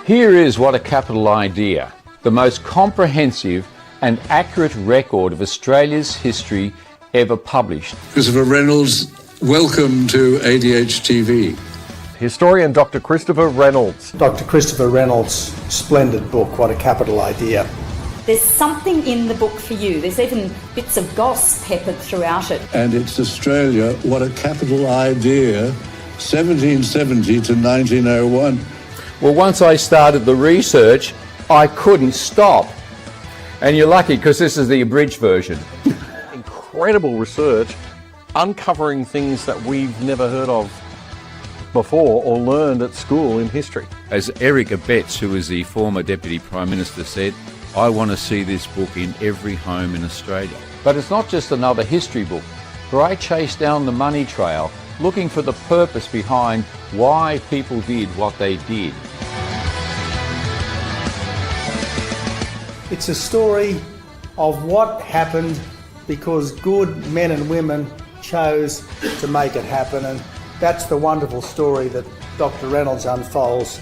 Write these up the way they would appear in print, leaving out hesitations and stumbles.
Here is What a Capital Idea, the most comprehensive and accurate record of Australia's history ever published. Christopher Reynolds, welcome to ADH-TV. Historian Dr. Christopher Reynolds. Dr. Christopher Reynolds' splendid book, What a Capital Idea. There's something in the book for you. There's even bits of goss peppered throughout it. And it's Australia, What a Capital Idea, 1770 to 1901. Well, once I started the research, I couldn't stop. And you're lucky because this is the abridged version. Incredible research, uncovering things that we've never heard of before or learned at school in history. As Eric Abetz, who was the former Deputy Prime Minister, said, I want to see this book in every home in Australia. But it's not just another history book, for I chase down the money trail, looking for the purpose behind why people did what they did. It's a story of what happened because good men and women chose to make it happen, and that's the wonderful story that Dr. Reynolds unfolds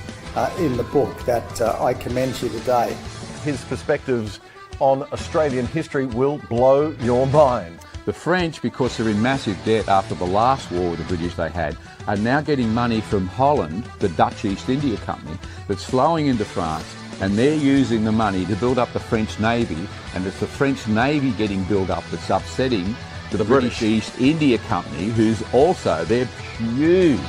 in the book that I commend to you today. His perspectives on Australian history will blow your mind. The French, because they're in massive debt after the last war with the British they had, are now getting money from Holland, the Dutch East India Company, that's flowing into France, and they're using the money to build up the French Navy, and it's the French Navy getting built up that's upsetting the British East India Company, who's also, they're huge.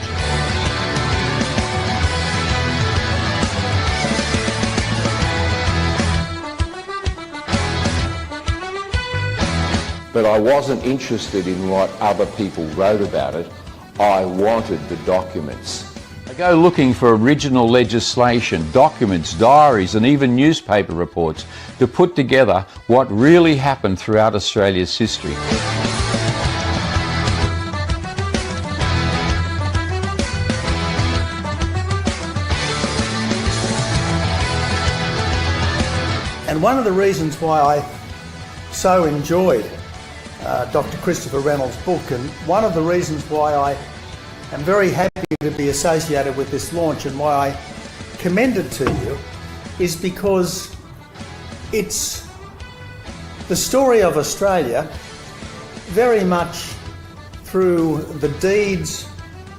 But I wasn't interested in what other people wrote about it. I wanted the documents. I go looking for original legislation, documents, diaries, and even newspaper reports to put together what really happened throughout Australia's history. And one of the reasons why I so enjoyed Dr. Christopher Reynolds' book, and one of the reasons why I am very happy to be associated with this launch and why I commend it to you, is because it's the story of Australia very much through the deeds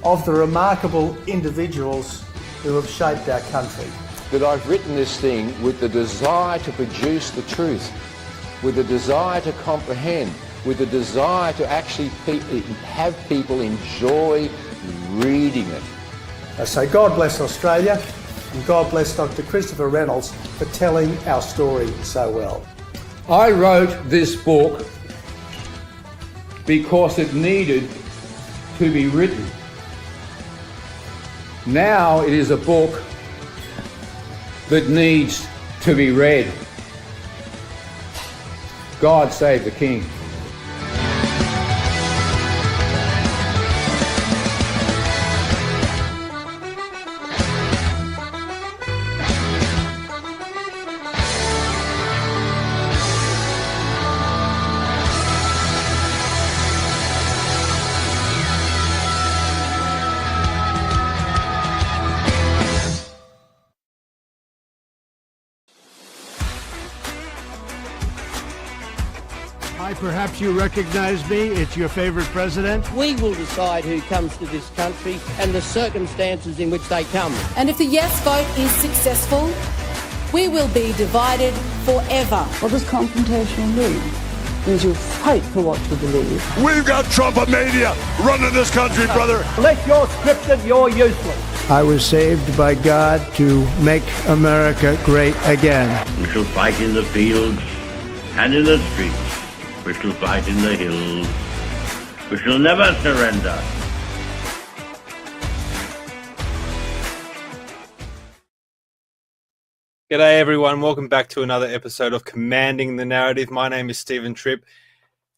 of the remarkable individuals who have shaped our country. That I've written this thing with the desire to produce the truth, with the desire to comprehend, with the desire to actually have people enjoy reading it. So God bless Australia, and God bless Dr. Christopher Reynolds for telling our story so well. I wrote this book because it needed to be written. Now it is a book that needs to be read. God save the King. Perhaps you recognize me. It's your favorite president. We will decide who comes to this country and the circumstances in which they come. And if the yes vote is successful, we will be divided forever. What does confrontation mean? It means you fight for what you believe. We've got Trumpomania running this country, brother. Unless you're scripted, you're useless. I was saved by God to make America great again. We shall fight in the fields and in the streets. We shall fight in the hills. We shall never surrender. G'day everyone, welcome back to another episode of Commanding the Narrative. My name is Stephen Tripp.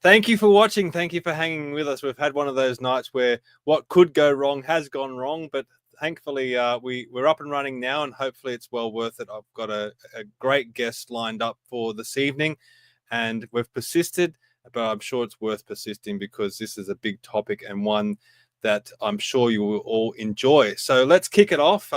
Thank you for watching, thank you for hanging with us. We've had one of those nights where what could go wrong has gone wrong, but thankfully we're up and running now, and hopefully it's well worth it. I've got a great guest lined up for this evening, and we've persisted, but I'm sure it's worth persisting because this is a big topic and one that I'm sure you will all enjoy. So let's kick it off.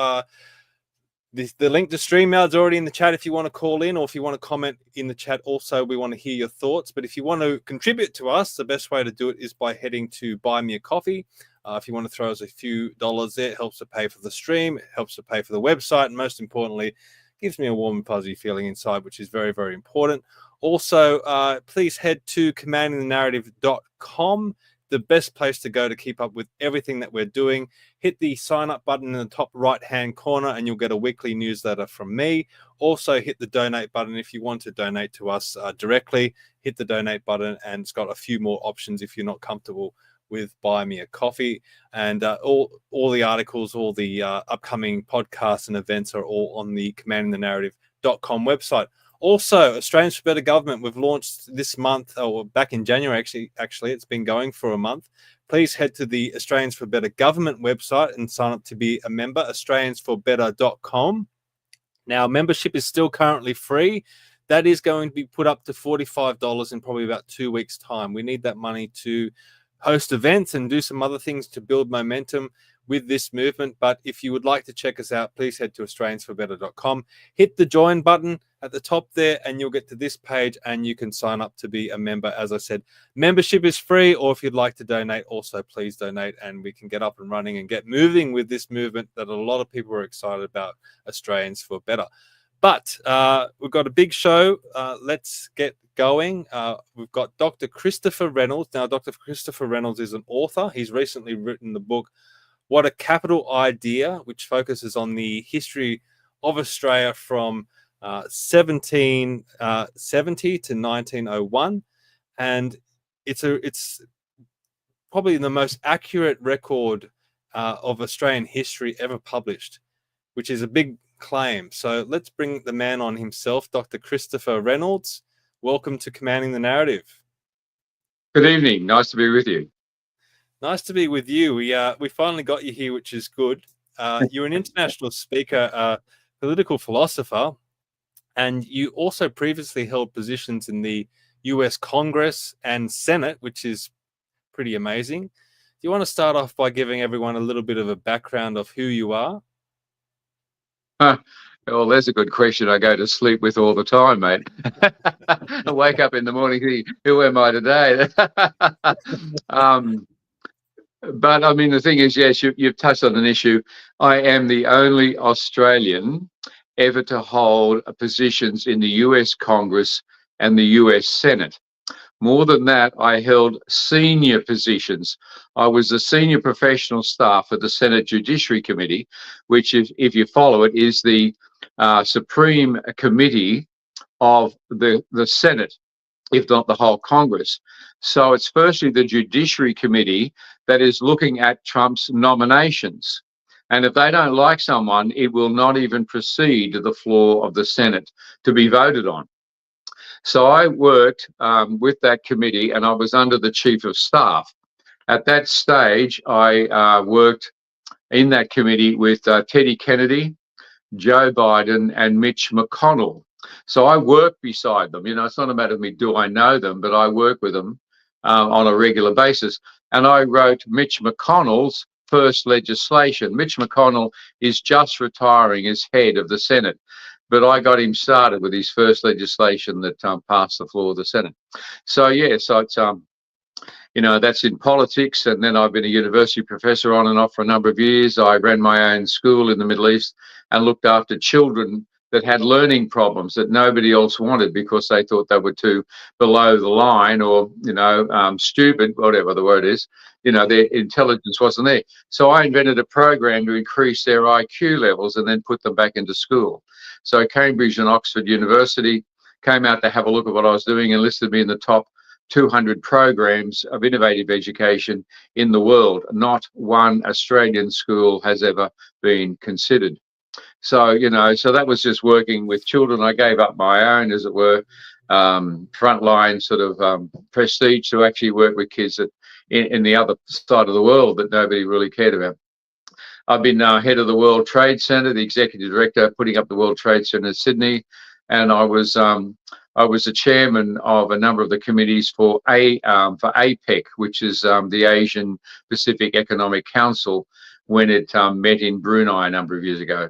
The link to StreamYard's already in the chat if you want to call in, or if you want to comment in the chat also, we want to hear your thoughts. But if you want to contribute to us, the best way to do it is by heading to Buy Me a Coffee. If you want to throw us a few dollars there, it helps to pay for the stream, it helps to pay for the website, and most importantly, gives me a warm and fuzzy feeling inside, which is very, very important. Also, please head to commandingthenarrative.com, the best place to go to keep up with everything that we're doing. Hit the sign up button in the top right hand corner and you'll get a weekly newsletter from me. Also hit the donate button if you want to donate to us directly. Hit the donate button and it's got a few more options if you're not comfortable with Buy Me a Coffee. And all the articles, all the upcoming podcasts and events are all on the commandingthenarrative.com website. Also, Australians for Better Government, we've launched this month, or back in January, actually, it's been going for a month. Please head to the Australians for Better Government website and sign up to be a member, australiansforbetter.com. Now, membership is still currently free. That is going to be put up to $45 in probably about 2 weeks' time. We need that money to host events and do some other things to build momentum with this movement. But if you would like to check us out, please head to australiansforbetter.com. Hit the join button at the top there and you'll get to this page and you can sign up to be a member. As I said, membership is free, or if you'd like to donate, also please donate and we can get up and running and get moving with this movement that a lot of people are excited about, Australians for Better. But we've got a big show. Let's get going. We've got Dr. Christopher Reynolds. Now, Dr. Christopher Reynolds is an author. He's recently written the book, What a Capital Idea, which focuses on the history of Australia from 1770 to 1901. And it's probably the most accurate record of Australian history ever published, which is a big claim. So let's bring the man on himself, Dr. Christopher Reynolds. Welcome to Commanding the Narrative. Good evening. Nice to be with you. Nice to be with you. We finally got you here, which is good. You're an international speaker, political philosopher, and you also previously held positions in the US Congress and Senate, which is pretty amazing. Do you want to start off by giving everyone a little bit of a background of who you are? Well, there's a good question I go to sleep with all the time, mate. I wake up in the morning thinking, who am I today? But I mean, the thing is, yes, you've touched on an issue. I am the only Australian ever to hold positions in the US Congress and the US Senate. More than that, I held senior positions. I was the senior professional staff at the Senate Judiciary Committee, which, if you follow it, is the supreme committee of the Senate, if not the whole Congress. So it's firstly the Judiciary Committee that is looking at Trump's nominations. And if they don't like someone, it will not even proceed to the floor of the Senate to be voted on. So I worked with that committee and I was under the Chief of Staff. At that stage, I worked in that committee with Teddy Kennedy, Joe Biden and Mitch McConnell. So I work beside them. You know, it's not a matter of me, do I know them, but I work with them on a regular basis. And I wrote Mitch McConnell's first legislation. Mitch McConnell is just retiring as head of the Senate, but I got him started with his first legislation that passed the floor of the Senate. So, yeah, so it's, you know, that's in politics. And then I've been a university professor on and off for a number of years. I ran my own school in the Middle East and looked after children that had learning problems that nobody else wanted because they thought they were too below the line or, you know, stupid, whatever the word is. You know, their intelligence wasn't there. So I invented a program to increase their IQ levels and then put them back into school. So Cambridge and Oxford University came out to have a look at what I was doing and listed me in the top 200 programs of innovative education in the world. Not one Australian school has ever been considered. So, you know, so that was just working with children. I gave up my own, as it were, frontline sort of prestige to actually work with kids that in the other side of the world that nobody really cared about. I've been head of the World Trade Center, the executive director, putting up the World Trade Center in Sydney, and I was the chairman of a number of the committees for APEC, which is the Asian Pacific Economic Council, when it met in Brunei a number of years ago.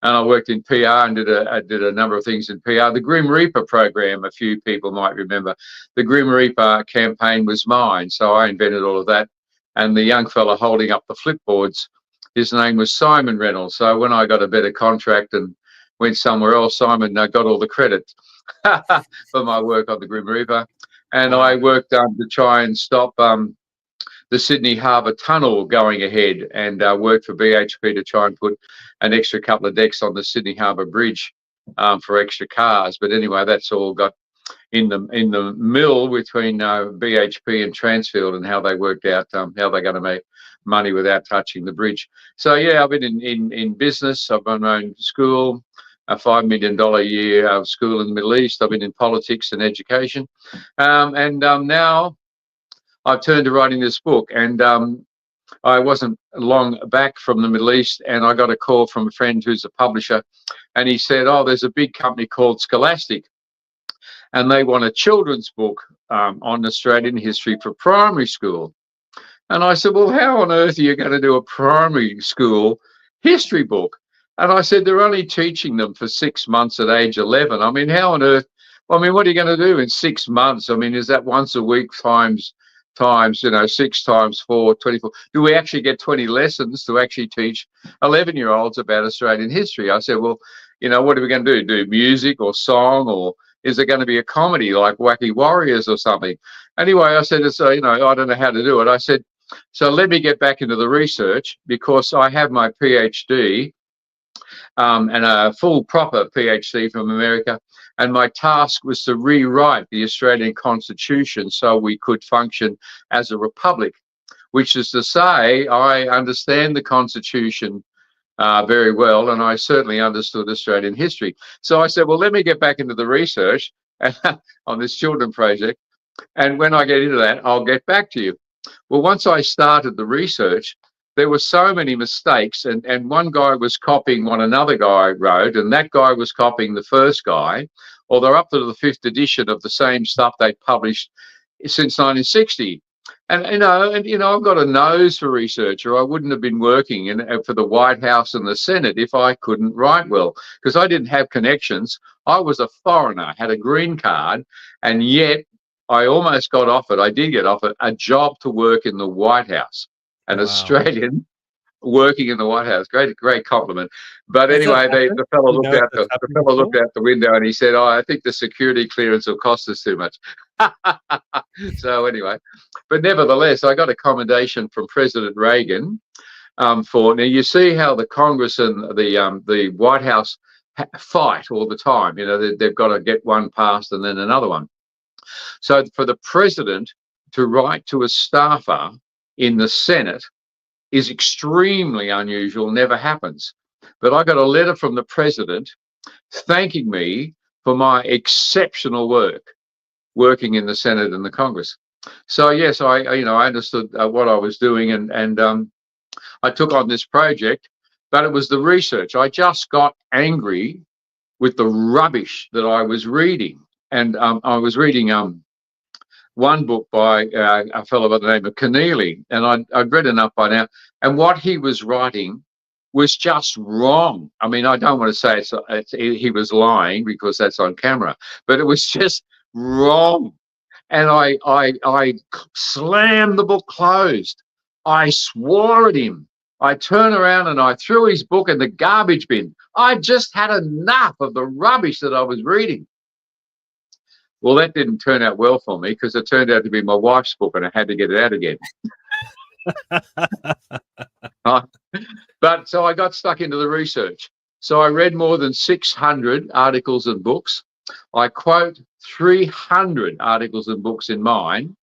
And I worked in PR and did a number of things in PR. The Grim Reaper program, a few people might remember. The Grim Reaper campaign was mine, so I invented all of that. And the young fella holding up the flipboards, his name was Simon Reynolds. So when I got a better contract and went somewhere else, Simon got all the credit for my work on the Grim Reaper. And I worked to try and stop the Sydney Harbour Tunnel going ahead, and worked for BHP to try and put an extra couple of decks on the Sydney Harbour Bridge for extra cars. But anyway, that's all got in the mill between BHP and Transfield, and how they worked out how they're going to make money without touching the bridge. So yeah, I've been in business. I've run my own school, a $5 million a year school in the Middle East. I've been in politics and education, and now I've turned to writing this book. And I wasn't long back from the Middle East, and I got a call from a friend who's a publisher, and he said, "Oh, there's a big company called Scholastic, and they want a children's book on Australian history for primary school." And I said, "Well, how on earth are you going to do a primary school history book?" And I said, "They're only teaching them for 6 months at age 11. I mean, how on earth? I mean, what are you going to do in 6 months? I mean, is that once a week times 6 times 4, 24? Do we actually get 20 lessons to actually teach 11-year-olds about Australian history?" I said, "Well, what are we going to do? Do music or song, or is there going to be a comedy like Wacky Warriors or something?" Anyway, I said, "So, I don't know how to do it." I said, "So let me get back into the research, because I have my PhD and a full proper PhD from America. And my task was to rewrite the Australian Constitution so we could function as a republic, which is to say, I understand the Constitution very well, and I certainly understood Australian history." So I said, "Well, let me get back into the research on this children project, and when I get into that, I'll get back to you." Well, once I started the research, there were so many mistakes, and one guy was copying what another guy wrote, and that guy was copying the first guy, or they're up to the 5th edition of the same stuff they published since 1960. And I've got a nose for research, or I wouldn't have been working for the White House and the Senate if I couldn't write well, because I didn't have connections. I was a foreigner, had a green card, and yet I almost got offered, I did get offered a job to work in the White House. An Australian working in the White House. Great compliment. But anyway, the fellow looked out the window, and he said, "Oh, I think the security clearance will cost us too much." So anyway, but nevertheless, I got a commendation from President Reagan for. Now you see how the Congress and the White House fight all the time. They've got to get one passed and then another one. So for the president to write to a staffer in the Senate is extremely unusual, never happens. But I got a letter from the president thanking me for my exceptional work working in the Senate and the Congress. So yes, I understood what I was doing, and I took on this project, but it was the research. I just got angry with the rubbish that I was reading, and I was reading one book by a fellow by the name of Keneally, and I'd read enough by now, and what he was writing was just wrong. I mean, I don't want to say he was lying, because that's on camera, but it was just wrong. And I slammed the book closed. I swore at him. I turned around and I threw his book in the garbage bin. I just had enough of the rubbish that I was reading. Well, that didn't turn out well for me, because it turned out to be my wife's book, and I had to get it out again. But so I got stuck into the research. So I read more than 600 articles and books. I quote 300 articles and books in mine,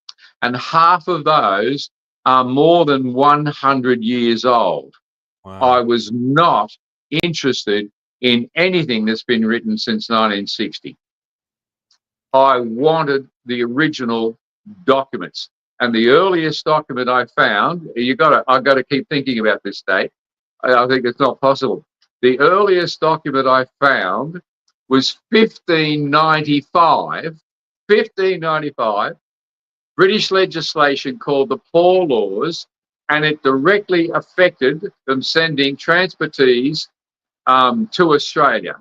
and half of those are more than 100 years old. Wow. I was not interested in anything that's been written since 1960. I wanted the original documents, and the earliest document I found, I've got to keep thinking about this date. I think it's not possible. The earliest document I found was 1595. 1595, British legislation called the Poor Laws, and it directly affected them sending transportees to Australia.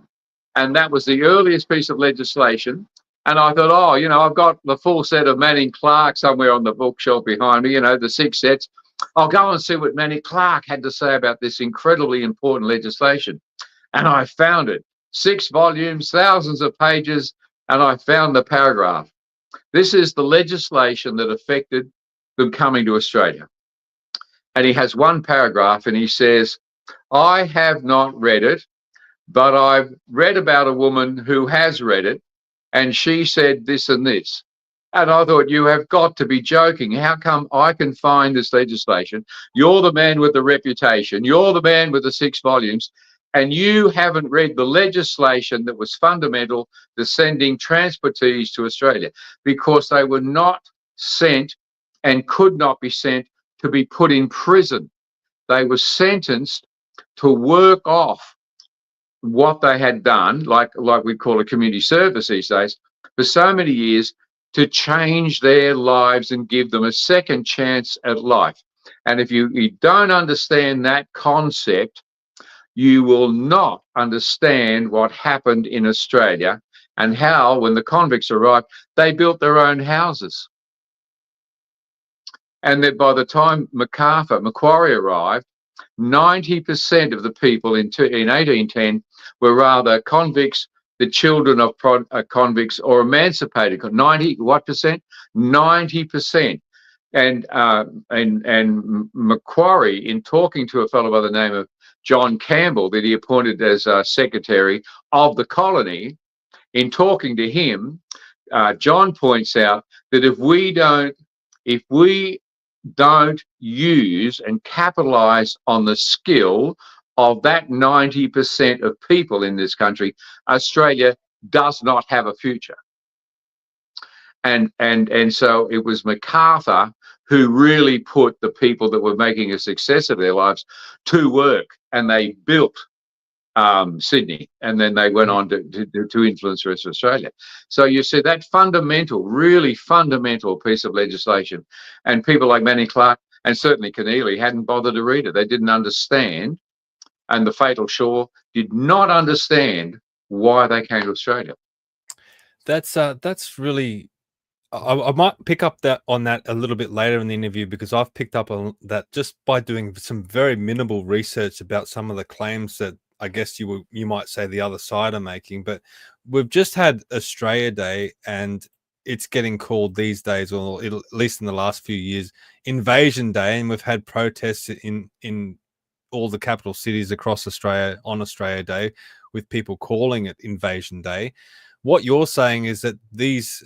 And that was the earliest piece of legislation. And I thought, oh, you know, I've got the full set of Manning Clark somewhere on the bookshelf behind me, you know, the 6 sets. I'll go and see what Manning Clark had to say about this incredibly important legislation. And I found it. 6 volumes, thousands of pages, and I found the paragraph. This is the legislation that affected them coming to Australia. And he has one paragraph and he says, I have not read it, but I've read about a woman who has read it, and she said this and this. And I thought, you have got to be joking. How come I can find this legislation? You're the man with the reputation. You're the man with the 6 volumes. And you haven't read the legislation that was fundamental to sending transportees to Australia, because they were not sent and could not be sent to be put in prison. They were sentenced to work off what they had done, like we call a community service these days, for so many years, to change their lives and give them a second chance at life. And if you don't understand that concept, you will not understand what happened in Australia and how, when the convicts arrived, they built their own houses. And that by the time Macquarie arrived, 90% of the people in 1810 were rather convicts, the children of convicts, or emancipated. 90%. And Macquarie, in talking to a fellow by the name of John Campbell, that he appointed as secretary of the colony, in talking to him, John points out that if we don't use and capitalize on the skill of that 90% of people in this country, Australia does not have a future. And so it was MacArthur who really put the people that were making a success of their lives to work, and they built Sydney, and then they went on to influence the rest of Australia. So you see that really fundamental piece of legislation, and people like Manning Clark and certainly Keneally hadn't bothered to read it. They didn't understand, and the Fatal Shore did not understand why they came to Australia. That's really. I might pick up on that a little bit later in the interview, because I've picked up on that just by doing some very minimal research about some of the claims that I guess you might say the other side are making. But we've just had Australia Day, and it's getting called these days, or at least in the last few years, Invasion Day, and we've had protests in all the capital cities across Australia on Australia Day, with people calling it Invasion Day. What you're saying is that these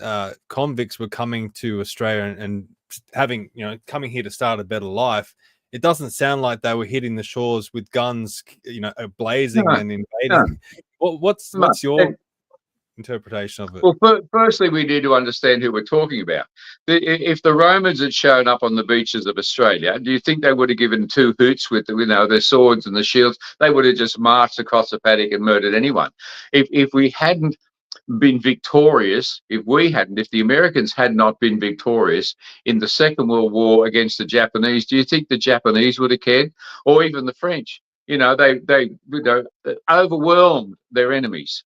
convicts were coming to Australia and having, coming here to start a better life. It doesn't sound like they were hitting the shores with guns, blazing and invading. No. What's your interpretation of it? Well, firstly, we need to understand who we're talking about. If the Romans had shown up on the beaches of Australia, do you think they would have given 2 hoots with their swords and the shields? They would have just marched across the paddock and murdered anyone. If we hadn't been victorious, if the Americans had not been victorious in the Second World War against the Japanese, do you think the Japanese would have cared? Or even the French? They overwhelmed their enemies.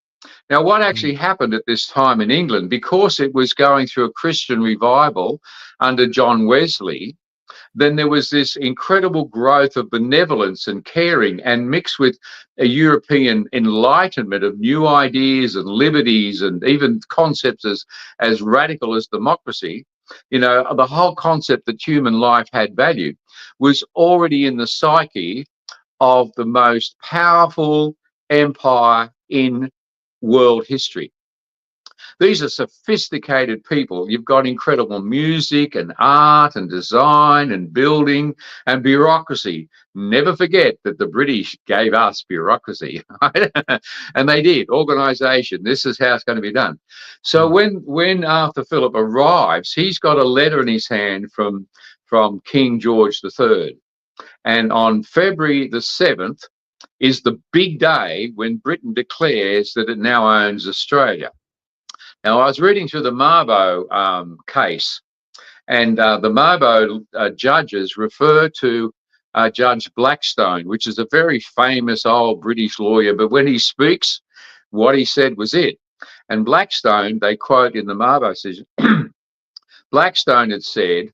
Now, what actually happened at this time in England, because it was going through a Christian revival under John Wesley, then there was this incredible growth of benevolence and caring, and mixed with a European enlightenment of new ideas and liberties, and even concepts as radical as democracy. The whole concept that human life had value was already in the psyche of the most powerful empire in world history. These are sophisticated people. You've got incredible music and art and design and building and bureaucracy. Never forget that the British gave us bureaucracy, right? And they did. Organisation. This is how it's going to be done. So when Arthur Phillip arrives, he's got a letter in his hand from King George III. And on February the 7th is the big day when Britain declares that it now owns Australia. Now, I was reading through the Mabo case, And the Mabo judges refer to Judge Blackstone, which is a very famous old British lawyer, but when he speaks, what he said was it. And Blackstone, they quote in the Mabo decision, Blackstone had said,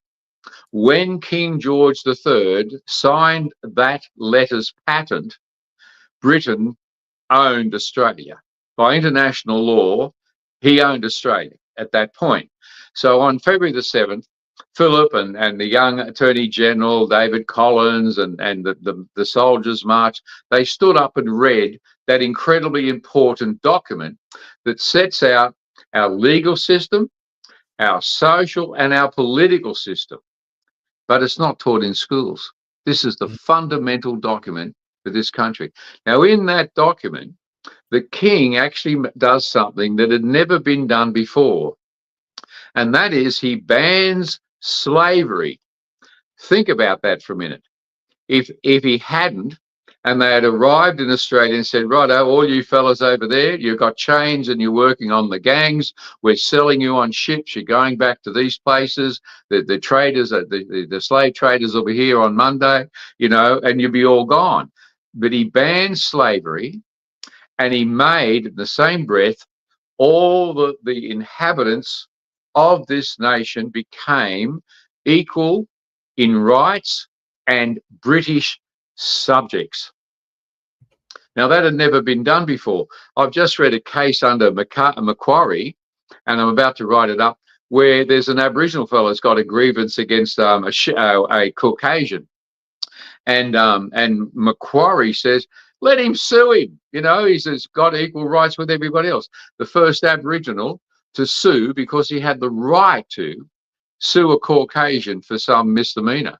when King George III signed that letter's patent, Britain owned Australia. By international law, he owned Australia at that point. So on February the 7th, Phillip and the young Attorney General, David Collins, and the Soldiers' March, they stood up and read that incredibly important document that sets out our legal system, our social and our political system. But it's not taught in schools. This is the fundamental document for this country. Now, in that document, the king actually does something that had never been done before, and that is he bans slavery. Think about that for a minute. If he hadn't, and they had arrived in Australia and said, righto, all you fellas over there, you've got chains and you're working on the gangs, we're selling you on ships, you're going back to these places, the traders, the slave traders will be here on Monday, you know, and you'll be all gone. But he banned slavery, and he made, in the same breath, all the inhabitants of this nation became equal in rights and British subjects. Now, that had never been done before. I've just read a case under Macquarie, and I'm about to write it up, where there's an Aboriginal fellow that's got a grievance against a Caucasian. And Macquarie says, let him sue him. You know, he's got equal rights with everybody else. The first Aboriginal to sue because he had the right to sue a Caucasian for some misdemeanor.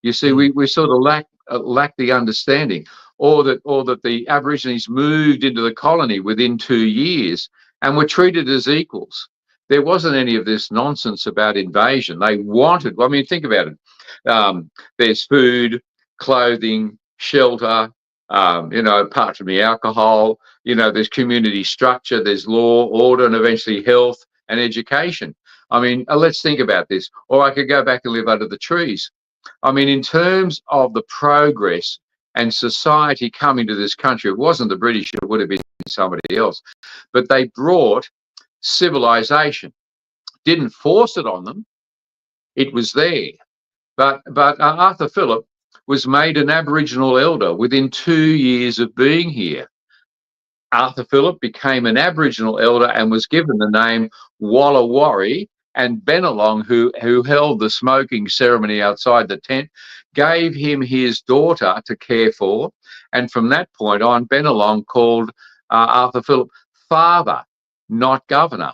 You see, we sort of lack the understanding, or that the Aborigines moved into the colony within 2 years and were treated as equals. There wasn't any of this nonsense about invasion. They wanted, I mean, think about it. There's food, clothing, shelter, you know, apart from the alcohol, you know, there's community structure, there's law, order, and eventually health and education. I mean, let's think about this. Or I could go back and live under the trees. I mean, in terms of the progress and society coming to this country, it wasn't the British, it would have been somebody else. But they brought civilization, didn't force it on them. It was there. But Arthur Phillip was made an Aboriginal elder within 2 years of being here. Arthur Phillip became an Aboriginal elder and was given the name Wallawari, and Bennelong, who held the smoking ceremony outside the tent, gave him his daughter to care for. And from that point on, Bennelong called Arthur Phillip father, not governor,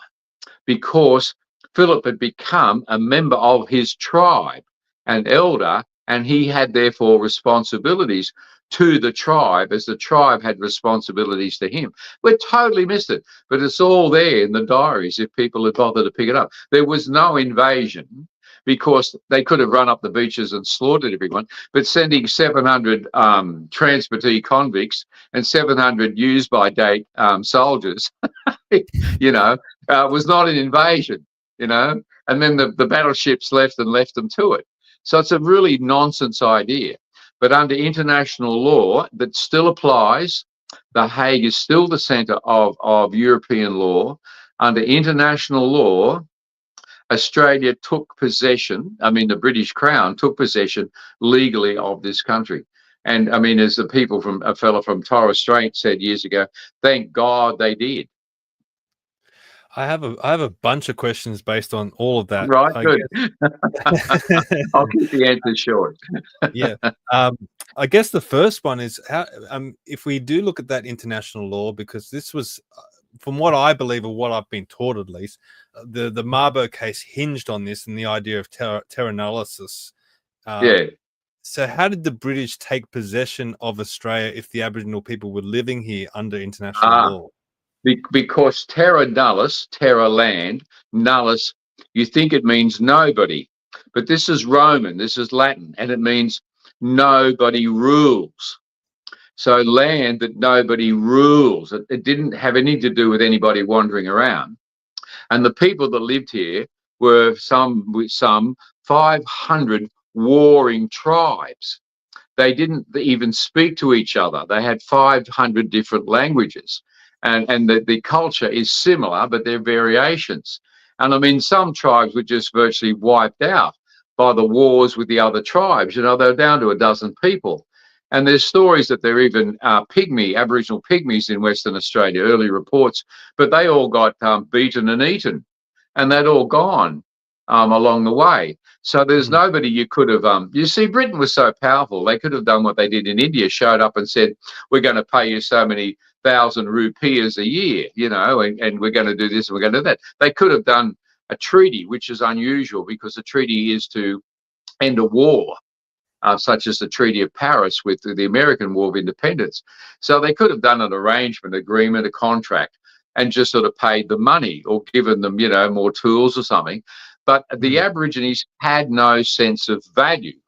because Phillip had become a member of his tribe, an elder, and he had therefore responsibilities to the tribe as the tribe had responsibilities to him. We totally missed it, but it's all there in the diaries if people had bothered to pick it up. There was no invasion because they could have run up the beaches and slaughtered everyone, but sending 700 transportee convicts and 700 use-by-date soldiers, you know, was not an invasion, you know, and then the battleships left them to it. So it's a really nonsense idea. But under international law that still applies, The Hague is still the centre of European law. Under international law, Australia took possession, I mean the British Crown took possession legally of this country. And I mean, as a fellow from Torres Strait said years ago, thank God they did. I have a bunch of questions based on all of that. Right, good. I'll keep the answers short. Yeah. I guess the first one is how, if we do look at that international law, because this was, from what I believe or what I've been taught at least, the Mabo case hinged on this and the idea of terra nullius. Yeah. So how did the British take possession of Australia if the Aboriginal people were living here under international law? Because terra nullius, terra land, nullus, you think it means nobody. But this is Roman, this is Latin, and it means nobody rules. So land that nobody rules. It didn't have anything to do with anybody wandering around. And the people that lived here were some 500 warring tribes. They didn't even speak to each other. They had 500 different languages. And the culture is similar, but they're variations. And I mean, some tribes were just virtually wiped out by the wars with the other tribes. You know, they're down to a dozen people. And there's stories that there are even Aboriginal pygmies in Western Australia, early reports, but they all got beaten and eaten, and they'd all gone along the way. So there's nobody you could have, you see, Britain was so powerful, they could have done what they did in India, showed up and said, we're going to pay you so many thousand rupees a year, you know, and we're going to do this and we're going to do that. They could have done a treaty, which is unusual because a treaty is to end a war, such as the Treaty of Paris with the American War of Independence. So they could have done an arrangement, agreement, a contract, and just sort of paid the money or given them, you know, more tools or something. But the Aborigines had no sense of value.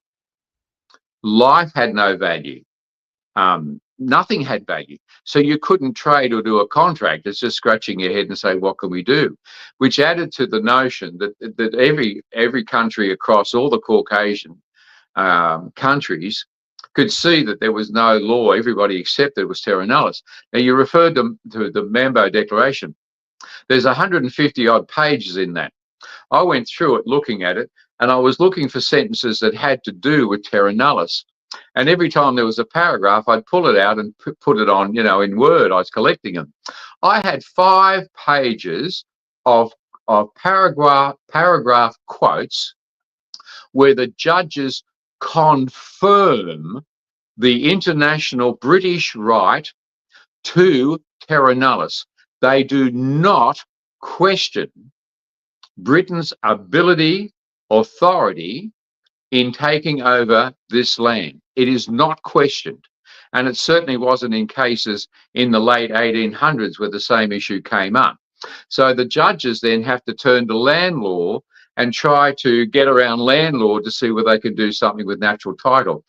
Life had no value. Nothing had value. So you couldn't trade or do a contract. It's just scratching your head and say, what can we do? Which added to the notion that every country across all the Caucasian countries could see that there was no law. Everybody accepted it was terra nullius. Now, you referred to the Mambo Declaration. There's 150 odd pages in that. I went through it looking at it, and I was looking for sentences that had to do with terra nullius. And every time there was a paragraph, I'd pull it out and put it on, you know, in Word. I was collecting them. I had 5 pages of paragraph quotes where the judges confirm the international British right to terra nullius. They do not question Britain's ability, authority in taking over this land. It is not questioned. And it certainly wasn't in cases in the late 1800s where the same issue came up. So the judges then have to turn to land law and try to get around land law to see whether they can do something with natural title.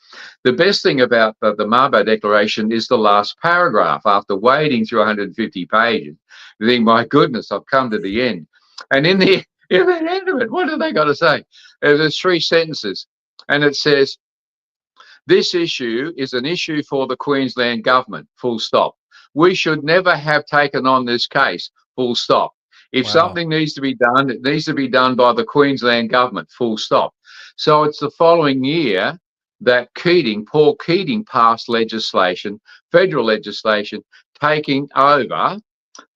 The best thing about the Mabo Declaration is the last paragraph. After wading through 150 pages, you think, my goodness, I've come to the end. And in the end of it, what have they got to say? There's 3 sentences, and it says, this issue is an issue for the Queensland government, full stop. We should never have taken on this case, full stop. If something needs to be done, it needs to be done by the Queensland government, full stop. So it's the following year that Paul Keating passed legislation, federal legislation, taking over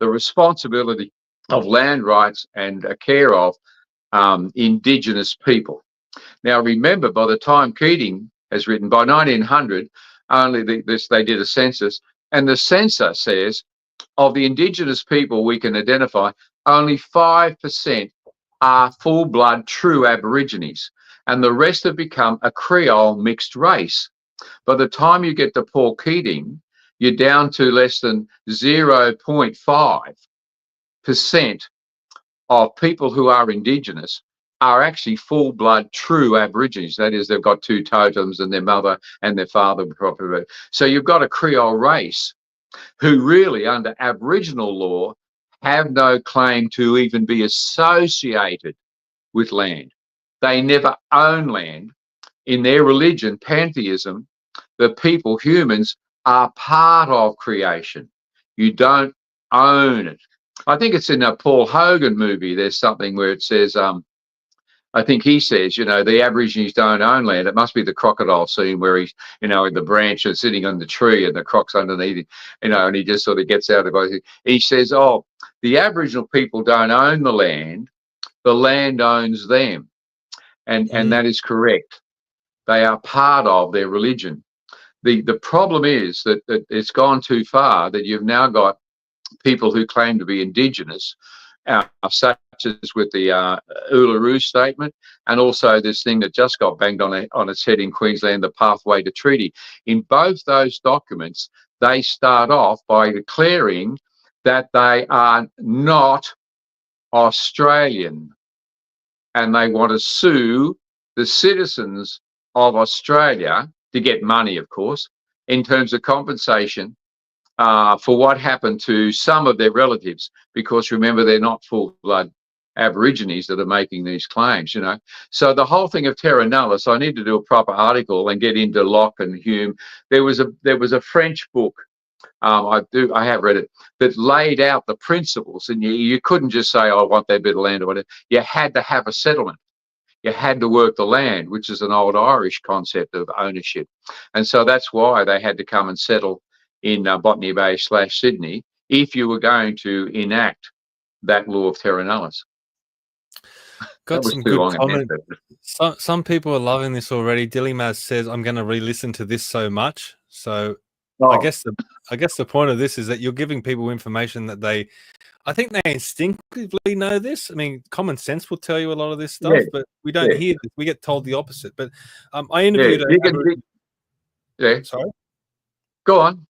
the responsibility of land rights and care of Indigenous people. Now, remember, by the time Keating has written, by 1900, they did a census, and the census says of the Indigenous people we can identify, only 5% are full-blood true Aborigines, and the rest have become a Creole mixed race. By the time you get to Paul Keating, you're down to less than 0.5% of people who are Indigenous are actually full-blood true Aborigines. That is, they've got 2 totems and their mother and their father. So you've got a Creole race who really, under Aboriginal law, have no claim to even be associated with land. They never own land. In their religion, pantheism, the people, humans, are part of creation. You don't own it. I think it's in a Paul Hogan movie. There's something where it says, I think he says, you know, the Aborigines don't own land. It must be the crocodile scene where he's, you know, in the branch and sitting on the tree and the croc's underneath, you know, and he just sort of gets out of it. He says, oh, the Aboriginal people don't own the land owns them. And that is correct. They are part of their religion. The problem is that it's gone too far, that you've now got people who claim to be Indigenous, such as with the Uluru Statement, and also this thing that just got banged on its head in Queensland, the Pathway to Treaty. In both those documents, they start off by declaring that they are not Australian, and they want to sue the citizens of Australia to get money, of course, in terms of compensation for what happened to some of their relatives, because remember, they're not full-blood Aborigines that are making these claims, you know. So the whole thing of terra nullius, I need to do a proper article and get into Locke and Hume. There was a French book, I have read it, that laid out the principles, and you couldn't just say, oh, I want that bit of land or whatever. You had to have a settlement. You had to work the land, which is an old Irish concept of ownership. And so that's why they had to come and settle in Botany Bay / Sydney if you were going to enact that law of terra nullius. Got some good comments. Some people are loving this already. Dillymaz says, I'm going to re-listen to this so much. So I guess the point of this is that you're giving people information that I think they instinctively know this. I mean, common sense will tell you a lot of this stuff, but we don't hear this. We get told the opposite. But I interviewed Sorry? Go on.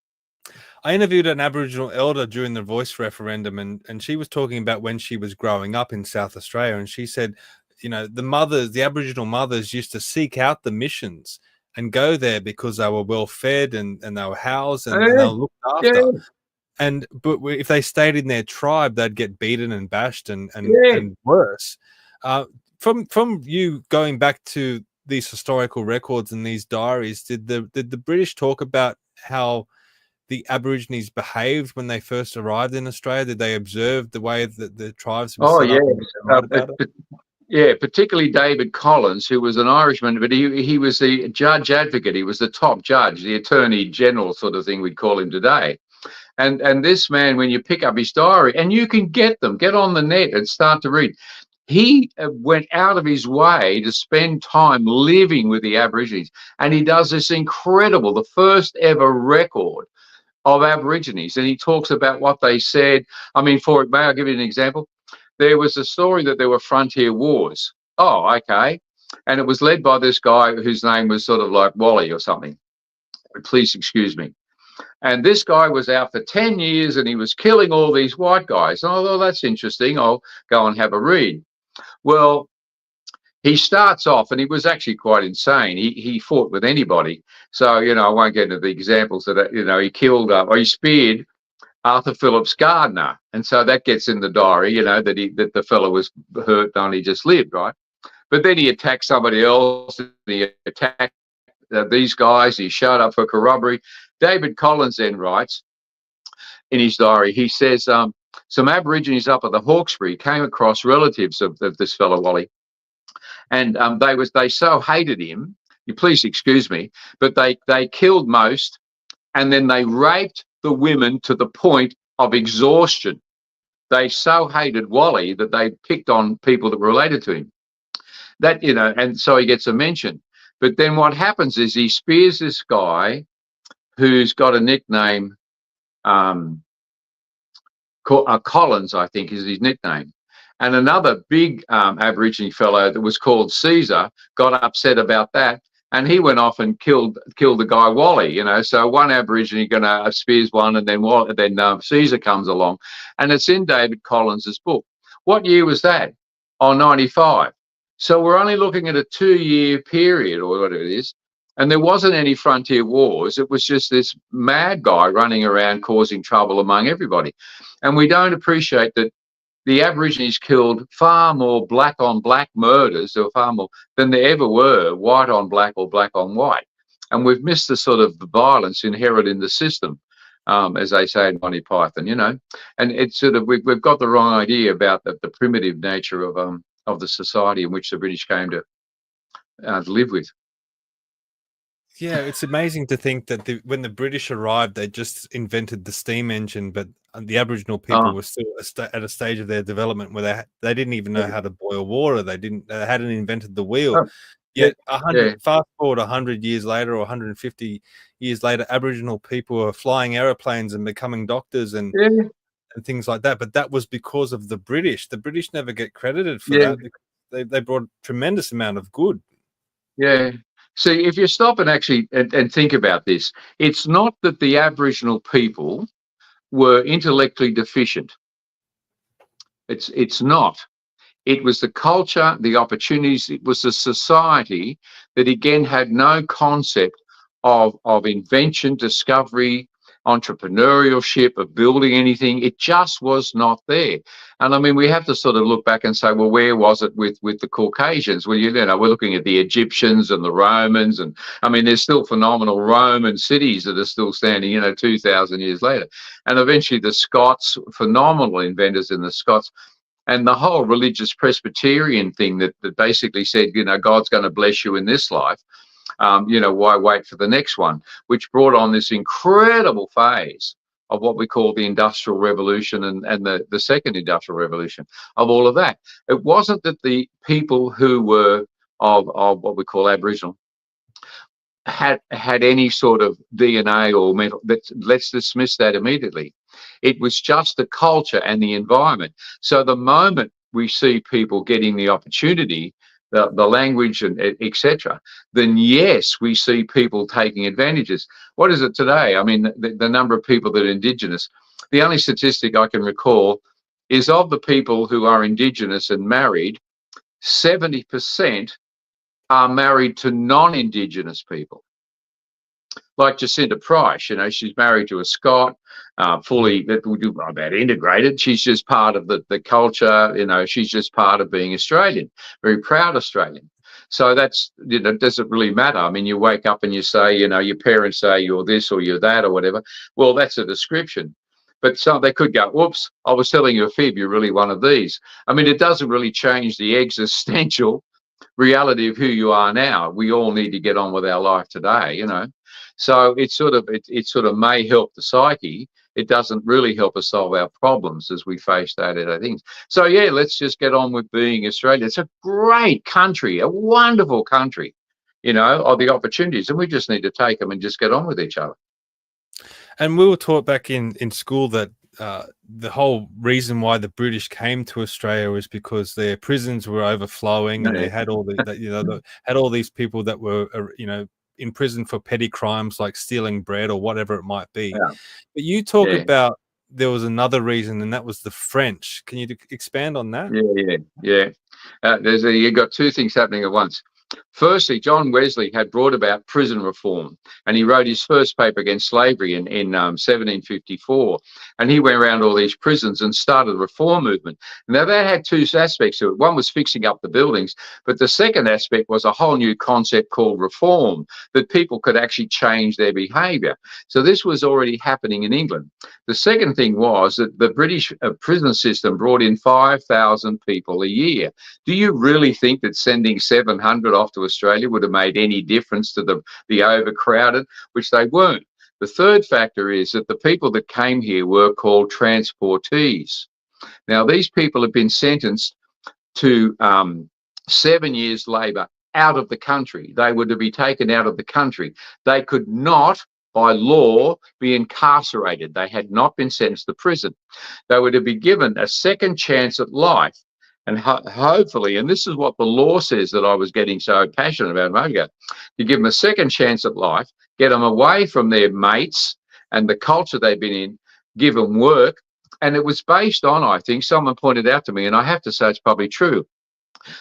I interviewed an Aboriginal elder during the Voice referendum, and she was talking about when she was growing up in South Australia, and she said, you know, the Aboriginal mothers used to seek out the missions and go there because they were well fed and they were housed and they were looked after. But if they stayed in their tribe, they'd get beaten and bashed and worse. From you going back to these historical records and these diaries, did the British talk about how the Aborigines behaved when they first arrived in Australia?Id they observe the way that the tribes were set up? Particularly David Collins, who was an Irishman, but he was the judge advocate. He was the top judge, the attorney general sort of thing we'd call him today. And this man, when you pick up his diary, and you can get on the net and start to read, he went out of his way to spend time living with the Aborigines. And he does this incredible, the first ever record of Aborigines. And he talks about what they said. I mean, may I give you an example? There was a story that there were frontier wars. Oh, okay. And it was led by this guy whose name was sort of like Wally or something. Please excuse me. And this guy was out for 10 years and he was killing all these white guys. Oh, that's interesting. I'll go and have a read. Well, he starts off, and he was actually quite insane. He fought with anybody. So, you know, I won't get into the examples that, you know, he speared Arthur Phillips Gardner. And so that gets in the diary, you know, that the fellow was hurt and only just lived, right? But then he attacked somebody else, and he attacked these guys. He showed up for corroboree. David Collins then writes in his diary, he says, some Aborigines up at the Hawkesbury came across relatives of this fellow Wally. And they so hated him, you please excuse me, but they killed most, and then they raped the women to the point of exhaustion. They so hated Wally that they picked on people that were related to him. That, you know, and so he gets a mention. But then what happens is he spears this guy who's got a nickname, Collins, I think is his nickname. And another big Aborigine fellow that was called Caesar got upset about that, and he went off and killed the guy Wally. You know, so one Aborigine spears one, and then Caesar comes along, and it's in David Collins's book. What year was that? Oh, 95. So we're only looking at a 2-year period or whatever it is, and there wasn't any frontier wars. It was just this mad guy running around causing trouble among everybody, and we don't appreciate that. The Aborigines killed far more black on black murders, or far more than there ever were white on black or black on white. And we've missed the sort of violence inherent in the system, as they say in Monty Python, you know. And it's sort of, we've got the wrong idea about the primitive nature of the society in which the British came to live with. Yeah, it's amazing to think that when the British arrived, they just invented the steam engine, but the Aboriginal people were still at a stage of their development where they didn't even know how to boil water. They hadn't invented the wheel. Yet fast forward 100 years later or 150 years later, Aboriginal people are flying aeroplanes and becoming doctors and things like that. But that was because of the British. The British never get credited for that because they brought a tremendous amount of good. Yeah. See, if you stop and actually and think about this, it's not that the Aboriginal people were intellectually deficient. It's not. It was the culture, the opportunities. It was the society that again had no concept of invention, discovery, entrepreneurship, of building anything. It just was not there. And I mean, we have to sort of look back and say, well, where was it with the Caucasians? Well, you know, we're looking at the Egyptians and the Romans, and I mean, there's still phenomenal Roman cities that are still standing, you know, 2,000 years later. And eventually the Scots, phenomenal inventors in the Scots, and the whole religious Presbyterian thing that basically said, you know, God's going to bless you in this life. You know, why wait for the next one? Which brought on this incredible phase of what we call the Industrial Revolution and the Second Industrial Revolution, of all of that. It wasn't that the people who were of what we call Aboriginal had any sort of DNA or mental. Let's dismiss that immediately. It was just the culture and the environment. So the moment we see people getting the opportunity, the language and etc., then yes, we see people taking advantages. What is it today? I mean, the number of people that are Indigenous, the only statistic I can recall is of the people who are Indigenous and married, 70% are married to non-Indigenous people. Like Jacinta Price, you know, she's married to a Scot, fully about integrated. She's just part of the culture, you know, she's just part of being Australian, very proud Australian. So that's, you know, doesn't really matter. I mean, you wake up and you say, you know, your parents say you're this or you're that or whatever. Well, that's a description. But so they could go, whoops, I was telling you a fib, you're really one of these. I mean, it doesn't really change the existential reality of who you are now. We all need to get on with our life today, you know. So it sort of may help the psyche. It doesn't really help us solve our problems as we face day-to-day things. So yeah, let's just get on with being Australia. It's a great country, a wonderful country, you know, of the opportunities, and we just need to take them and just get on with each other. And we were taught back in school that the whole reason why the British came to Australia was because their prisons were overflowing, and they had all had all these people that were, you know, in prison for petty crimes like stealing bread or whatever it might be. Yeah. But you talk about there was another reason, and that was the French. Can you expand on that? Yeah. You've got two things happening at once. Firstly, John Wesley had brought about prison reform, and he wrote his first paper against slavery in 1754. And he went around all these prisons and started a reform movement. Now, that had two aspects to it. One was fixing up the buildings, but the second aspect was a whole new concept called reform, that people could actually change their behaviour. So this was already happening in England. The second thing was that the British prison system brought in 5,000 people a year. Do you really think that sending 700 off to Australia would have made any difference to the overcrowded, which they weren't? The third factor is that the people that came here were called transportees. Now, these people have been sentenced to 7 years labour out of the country. They were to be taken out of the country. They could not, by law, be incarcerated. They had not been sentenced to prison. They were to be given a second chance at life. And hopefully, and this is what the law says that I was getting so passionate about a moment ago, to give them a second chance at life, get them away from their mates and the culture they've been in, give them work. And it was based on, I think, someone pointed out to me, and I have to say it's probably true,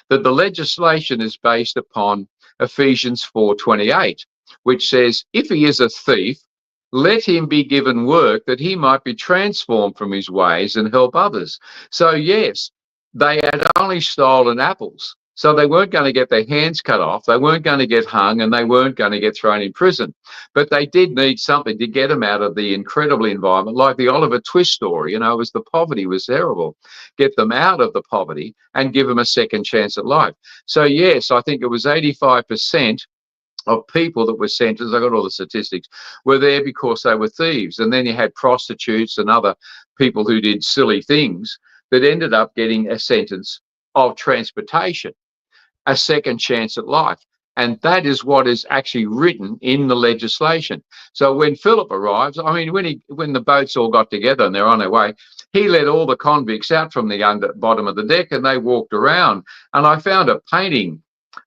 that the legislation is based upon Ephesians 4:28, which says, if he is a thief, let him be given work that he might be transformed from his ways and help others. So yes, they had only stolen apples. So they weren't going to get their hands cut off, they weren't going to get hung, and they weren't going to get thrown in prison. But they did need something to get them out of the incredible environment, like the Oliver Twist story, you know, was the poverty was terrible. Get them out of the poverty and give them a second chance at life. So yes, I think it was 85% of people that were sentenced, I got all the statistics, were there because they were thieves. And then you had prostitutes and other people who did silly things that ended up getting a sentence of transportation, a second chance at life. And that is what is actually written in the legislation. So when Philip arrives, I mean, when the boats all got together and they're on their way, he let all the convicts out from the bottom of the deck and they walked around. And I found a painting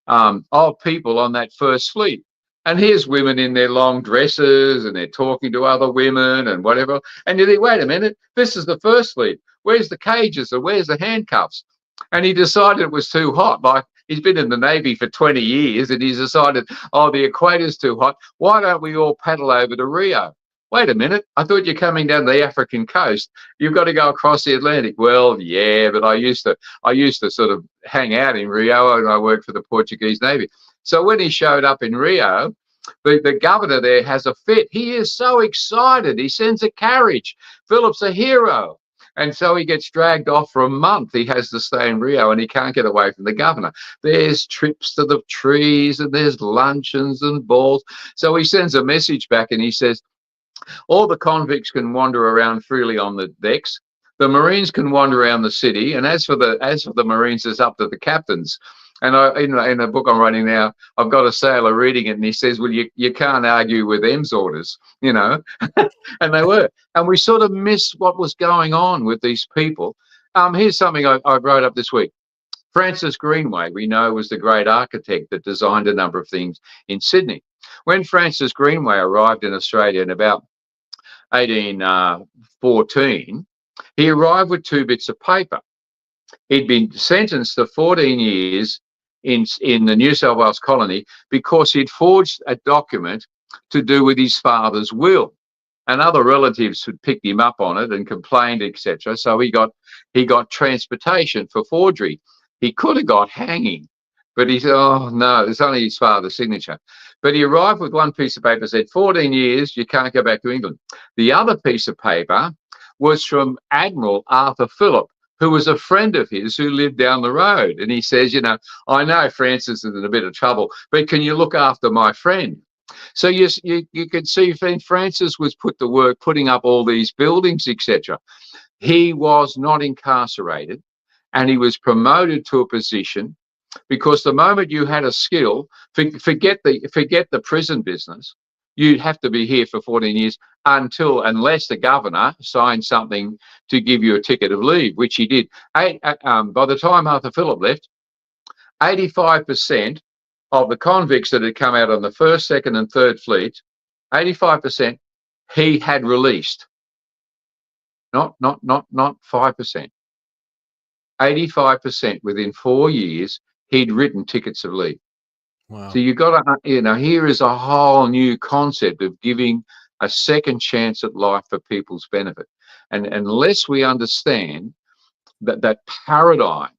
of people on that first fleet. And here's women in their long dresses and they're talking to other women and whatever. And you think, wait a minute, this is the first fleet. Where's the cages or where's the handcuffs? And he decided it was too hot. Like, he's been in the Navy for 20 years and he's decided, oh, the equator's too hot. Why don't we all paddle over to Rio? wait a minute, I thought you're coming down the African coast. You've got to go across the Atlantic. Well, yeah, but I used to sort of hang out in Rio, and I worked for the Portuguese Navy. So when he showed up in Rio, the governor there has a fit. He is so excited. He sends a carriage. Philip's a hero. And so he gets dragged off for a month. He has to stay in Rio, and he can't get away from the governor. There's trips to the trees, and there's luncheons and balls. So he sends a message back, and he says, all the convicts can wander around freely on the decks. The Marines can wander around the city. And as for the Marines, it's up to the captains. And in the book I'm writing now, I've got a sailor reading it, and he says, well, you can't argue with them's orders, you know. And they were. And we sort of missed what was going on with these people. Here's something I wrote up this week. Francis Greenway, we know, was the great architect that designed a number of things in Sydney. When Francis Greenway arrived in Australia in about 1814, he arrived with 2 bits of paper. He'd been sentenced to 14 years in the New South Wales colony because he'd forged a document to do with his father's will, and other relatives had picked him up on it and complained, etc. So he got transportation for forgery. He could have got hanging, but he said, oh no, it's only his father's signature. But he arrived with 1 piece of paper, said 14 years, you can't go back to England. The other piece of paper was from Admiral Arthur Phillip, who was a friend of his who lived down the road. And he says, you know, I know Francis is in a bit of trouble, but can you look after my friend? So you could see Francis was put to work putting up all these buildings, etc. He was not incarcerated, and he was promoted to a position, because the moment you had a skill, forget the prison business, you'd have to be here for 14 years unless the governor signed something to give you a ticket of leave, which he did. By the time Arthur Phillip left, 85% of the convicts that had come out on the 1st, 2nd and 3rd fleet, 85% he had released. Not 5%. 85% within 4 years, he'd written tickets of leave. Wow. So you've got to, you know, here is a whole new concept of giving a second chance at life for people's benefit. And unless we understand that paradigm,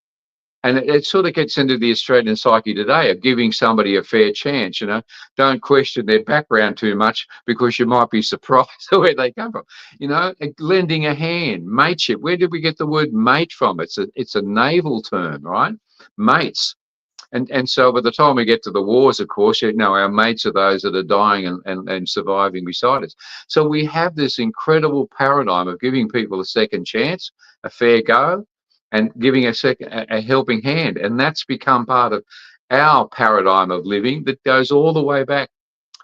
and it sort of gets into the Australian psyche today of giving somebody a fair chance, you know, don't question their background too much because you might be surprised where they come from. You know, lending a hand, mateship. Where did we get the word mate from? It's a naval term, right? Mates. And so by the time we get to the wars, of course, you know, our mates are those that are dying and surviving beside us. So we have this incredible paradigm of giving people a second chance, a fair go, and giving a helping hand. And that's become part of our paradigm of living that goes all the way back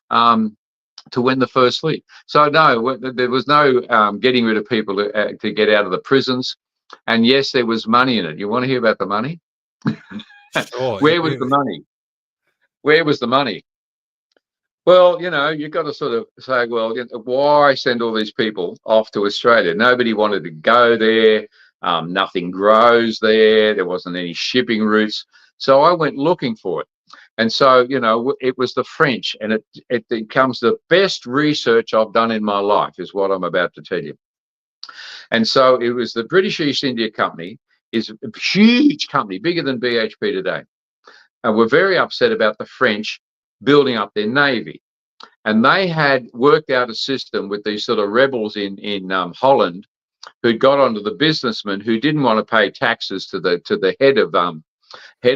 to when the first fleet. So no, there was no getting rid of people to get out of the prisons. And yes, there was money in it. You want to hear about the money? Sure. Where was the money? Where was the money? Well, you know, you've got to sort of say, well, you know, why send all these people off to Australia? Nobody wanted to go there. Nothing grows there. There wasn't any shipping routes. So I went looking for it. And so, you know, it was the French, and it becomes the best research I've done in my life is what I'm about to tell you. And so it was the British East India Company, is a huge company, bigger than BHP today. And we're very upset about the French building up their navy. And they had worked out a system with these sort of rebels in Holland who'd got onto the businessmen who didn't want to pay taxes to the head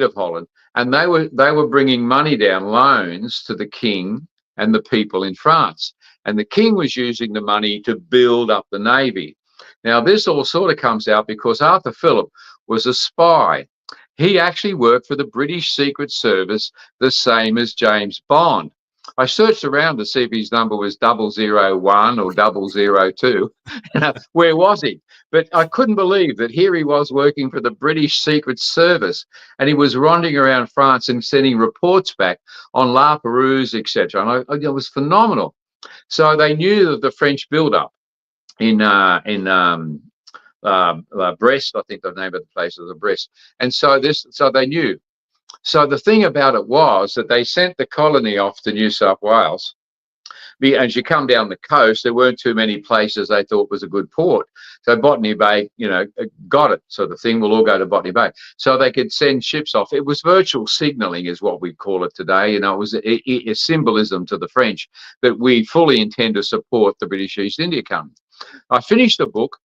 of Holland. And they were bringing money down, loans to the king and the people in France. And the king was using the money to build up the navy. Now, this all sort of comes out because Arthur Phillip was a spy. He actually worked for the British Secret Service, the same as James Bond. I searched around to see if his number was 001 or 002. Where was he? But I couldn't believe that here he was working for the British Secret Service, and he was ronding around France and sending reports back on La Perouse, etc. And it was phenomenal. So they knew that the French build-up in Brest, I think the name of the place was Brest, and so they knew. So the thing about it was that they sent the colony off to New South Wales. As you come down the coast, there weren't too many places they thought was a good port. So Botany Bay, you know, got it sort of thing. We'll all go to Botany Bay. So they could send ships off. It was virtual signalling is what we call it today. You know, it was a symbolism to the French that we fully intend to support the British East India Company. I finished the book,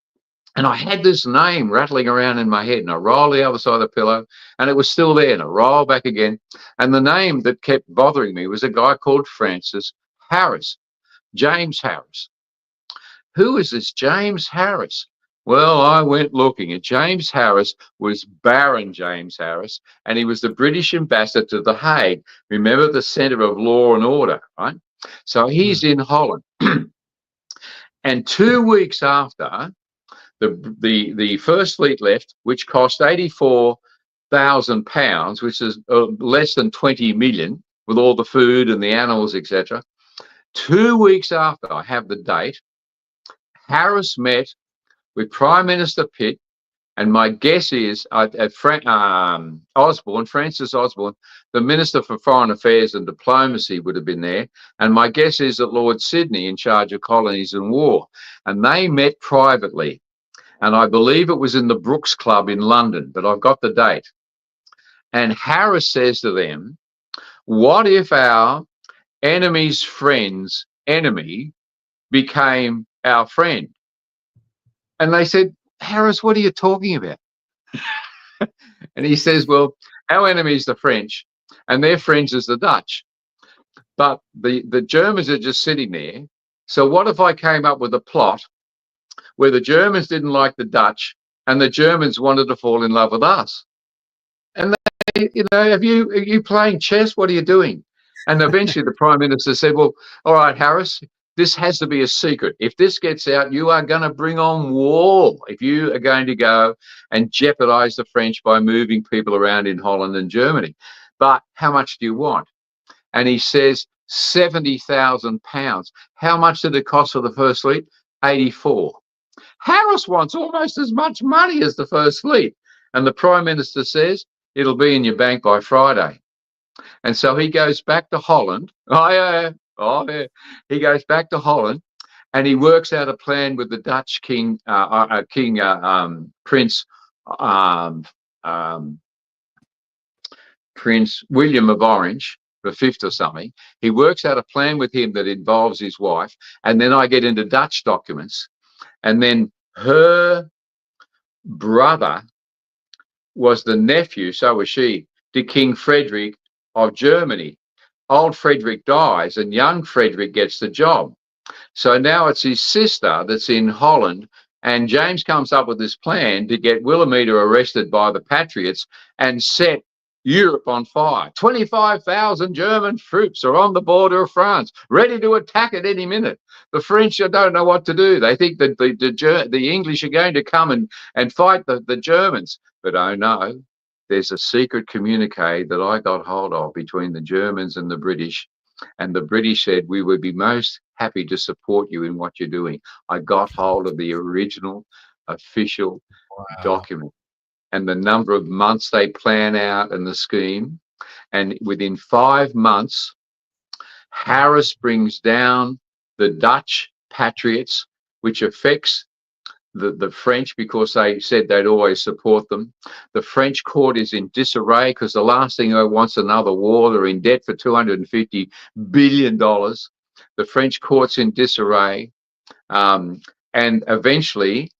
and I had this name rattling around in my head, and I rolled the other side of the pillow, and it was still there, and I rolled back again. And the name that kept bothering me was a guy called Francis Harris, James Harris. Who is this James Harris? Well, I went looking, and James Harris was Baron James Harris, and he was the British ambassador to The Hague. Remember, the centre of law and order, right? So he's in Holland. And 2 weeks after the First Fleet left, which cost £84,000, which is less than 20 million, with all the food and the animals, etc. 2 weeks after, I have the date, Harris met with Prime Minister Pitt, and my guess is Osborne, Francis Osborne, the Minister for Foreign Affairs and Diplomacy, would have been there. And my guess is that Lord Sydney, in charge of colonies and war, and they met privately. And I believe it was in the Brooks Club in London, but I've got the date. And Harris says to them, what if our enemy's friend's enemy became our friend? And they said, Harris, what are you talking about? And he says, well, our enemy is the French, and their friends is the Dutch. But the Germans are just sitting there. So what if I came up with a plot where the Germans didn't like the Dutch and the Germans wanted to fall in love with us? And they, you know, are you playing chess? What are you doing? And eventually the Prime Minister said, well, all right, Harris, this has to be a secret. If this gets out, you are going to bring on war. If you are going to go and jeopardize the French by moving people around in Holland and Germany. But how much do you want? And he says, £70,000. How much did it cost for the First Fleet? 84. Harris wants almost as much money as the First Fleet. And the Prime Minister says, it'll be in your bank by Friday. And so he goes back to Holland. He goes back to Holland, and he works out a plan with the Dutch king, Prince William of Orange, the fifth or something. He works out a plan with him that involves his wife, and then I get into Dutch documents, and then her brother was the nephew, so was she, to King Frederick of Germany. Old Frederick dies and young Frederick gets the job. So now it's his sister that's in Holland, and James comes up with this plan to get Wilhelmina arrested by the Patriots and set Europe on fire. 25,000 German troops are on the border of France, ready to attack at any minute. The French don't know what to do. They think that the English are going to come and fight the Germans. But oh no, there's a secret communique that I got hold of between the Germans and the British. And the British said, we would be most happy to support you in what you're doing. I got hold of the original official document and the number of months they plan out and the scheme. And within 5 months, Harris brings down the Dutch Patriots, which affects the French because they said they'd always support them. The French court is in disarray because the last thing they want's another war. They're in debt for $250 billion. The French court's in disarray. And eventually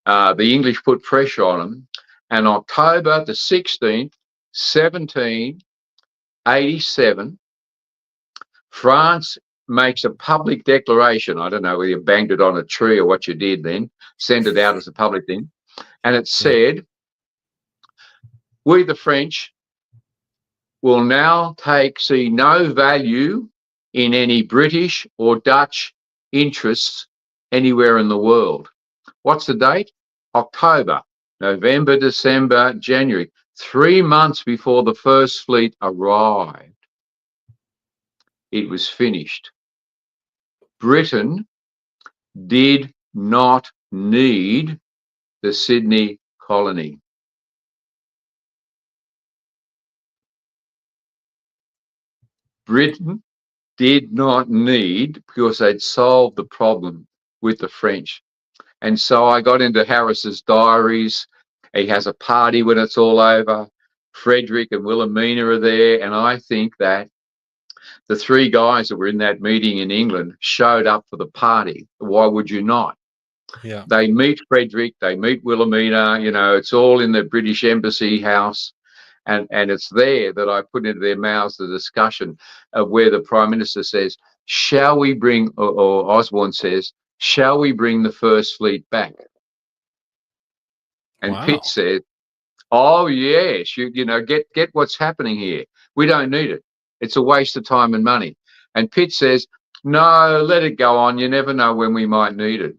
the English put pressure on them. And October the 16th, 1787, France makes a public declaration. I don't know whether you banged it on a tree or what you did then, send it out as a public thing. And it said, we the French will now see no value in any British or Dutch interests anywhere in the world. What's the date? October, November, December, January, 3 months before the First Fleet arrived. It was finished. Britain did not need the Sydney colony. Britain did not need, because they'd solved the problem with the French. And so I got into Harris's diaries. He has a party when it's all over. Frederick and Wilhelmina are there. And I think that the three guys that were in that meeting in England showed up for the party. Why would you not? Yeah. They meet Frederick, they meet Wilhelmina, you know, it's all in the British Embassy house. And it's there that I put into their mouths the discussion of where the Prime Minister says, shall we bring, or Osborne says, shall we bring the First Fleet back? And Wow. Pitt said, oh yes, you know, get what's happening here. We don't need it. It's a waste of time and money. And Pitt says, no, let it go on. You never know when we might need it.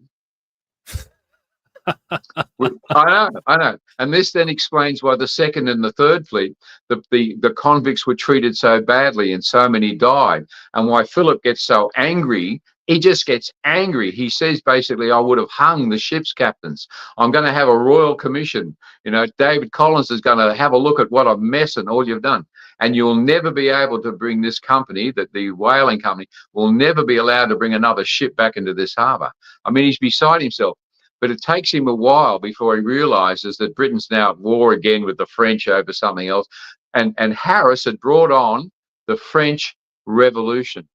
I know. And this then explains why the Second and the Third Fleet, the convicts were treated so badly and so many died, and why Philip gets so angry. He just gets angry. He says basically, I would have hung the ship's captains. I'm going to have a royal commission. You know, David Collins is going to have a look at what a mess and all you've done. And you'll never be able to bring this company, that the whaling company, will never be allowed to bring another ship back into this harbour. I mean, he's beside himself. But it takes him a while before he realises that Britain's now at war again with the French over something else. And Harris had brought on the French Revolution.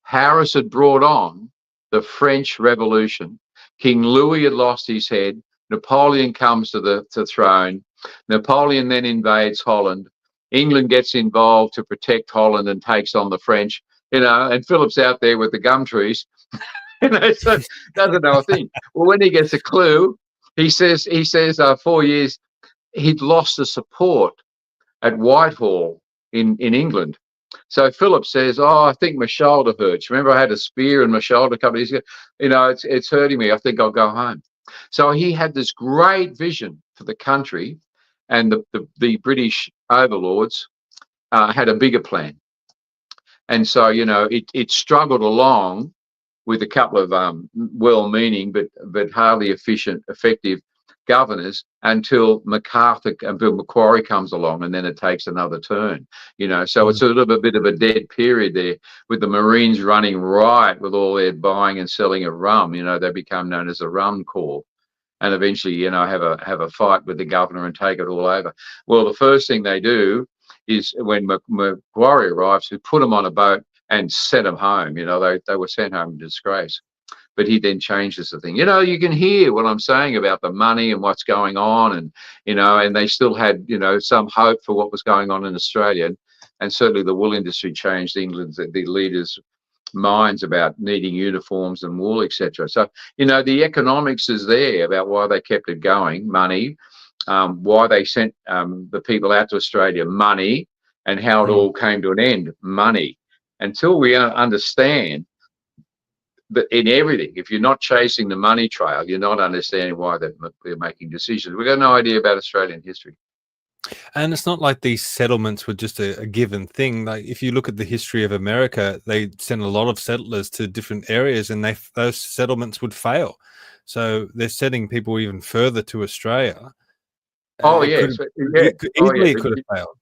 Harris had brought on the French Revolution. King Louis had lost his head. Napoleon comes to the throne. Napoleon then invades Holland. England gets involved to protect Holland and takes on the French. You know, and Philip's out there with the gum trees. You know, so doesn't know a thing. Well, when he gets a clue, he says 4 years he'd lost the support at Whitehall in England. So Philip says, oh, I think my shoulder hurts. Remember, I had a spear in my shoulder a couple of years ago. You know, it's hurting me. I think I'll go home. So he had this great vision for the country, and the British overlords had a bigger plan. And so, you know, it struggled along with a couple of well-meaning but hardly effective governors until MacArthur and Bill Macquarie comes along, and then it takes another turn. You know, so it's a little bit of a dead period there with the Marines running riot with all their buying and selling of rum. You know, they become known as the Rum Corps, and eventually, you know, have a fight with the governor and take it all over. Well, the first thing they do is when Macquarie arrives, we put them on a boat and sent them home. You know, they were sent home in disgrace. But he then changes the thing. You know, you can hear what I'm saying about the money and what's going on, and, you know, and they still had, you know, some hope for what was going on in Australia. And certainly the wool industry changed England's, the leaders' minds about needing uniforms and wool, etc. So, you know, the economics is there about why they kept it going, money, why they sent the people out to Australia, money, and how it all came to an end, money. Until we understand that in everything, if you're not chasing the money trail, you're not understanding why they're making decisions. We've got no idea about Australian history. And it's not like these settlements were just a given thing. Like, if you look at the history of America, they sent a lot of settlers to different areas, and those settlements would fail. So they're sending people even further to Australia. Oh, yes. It could have failed.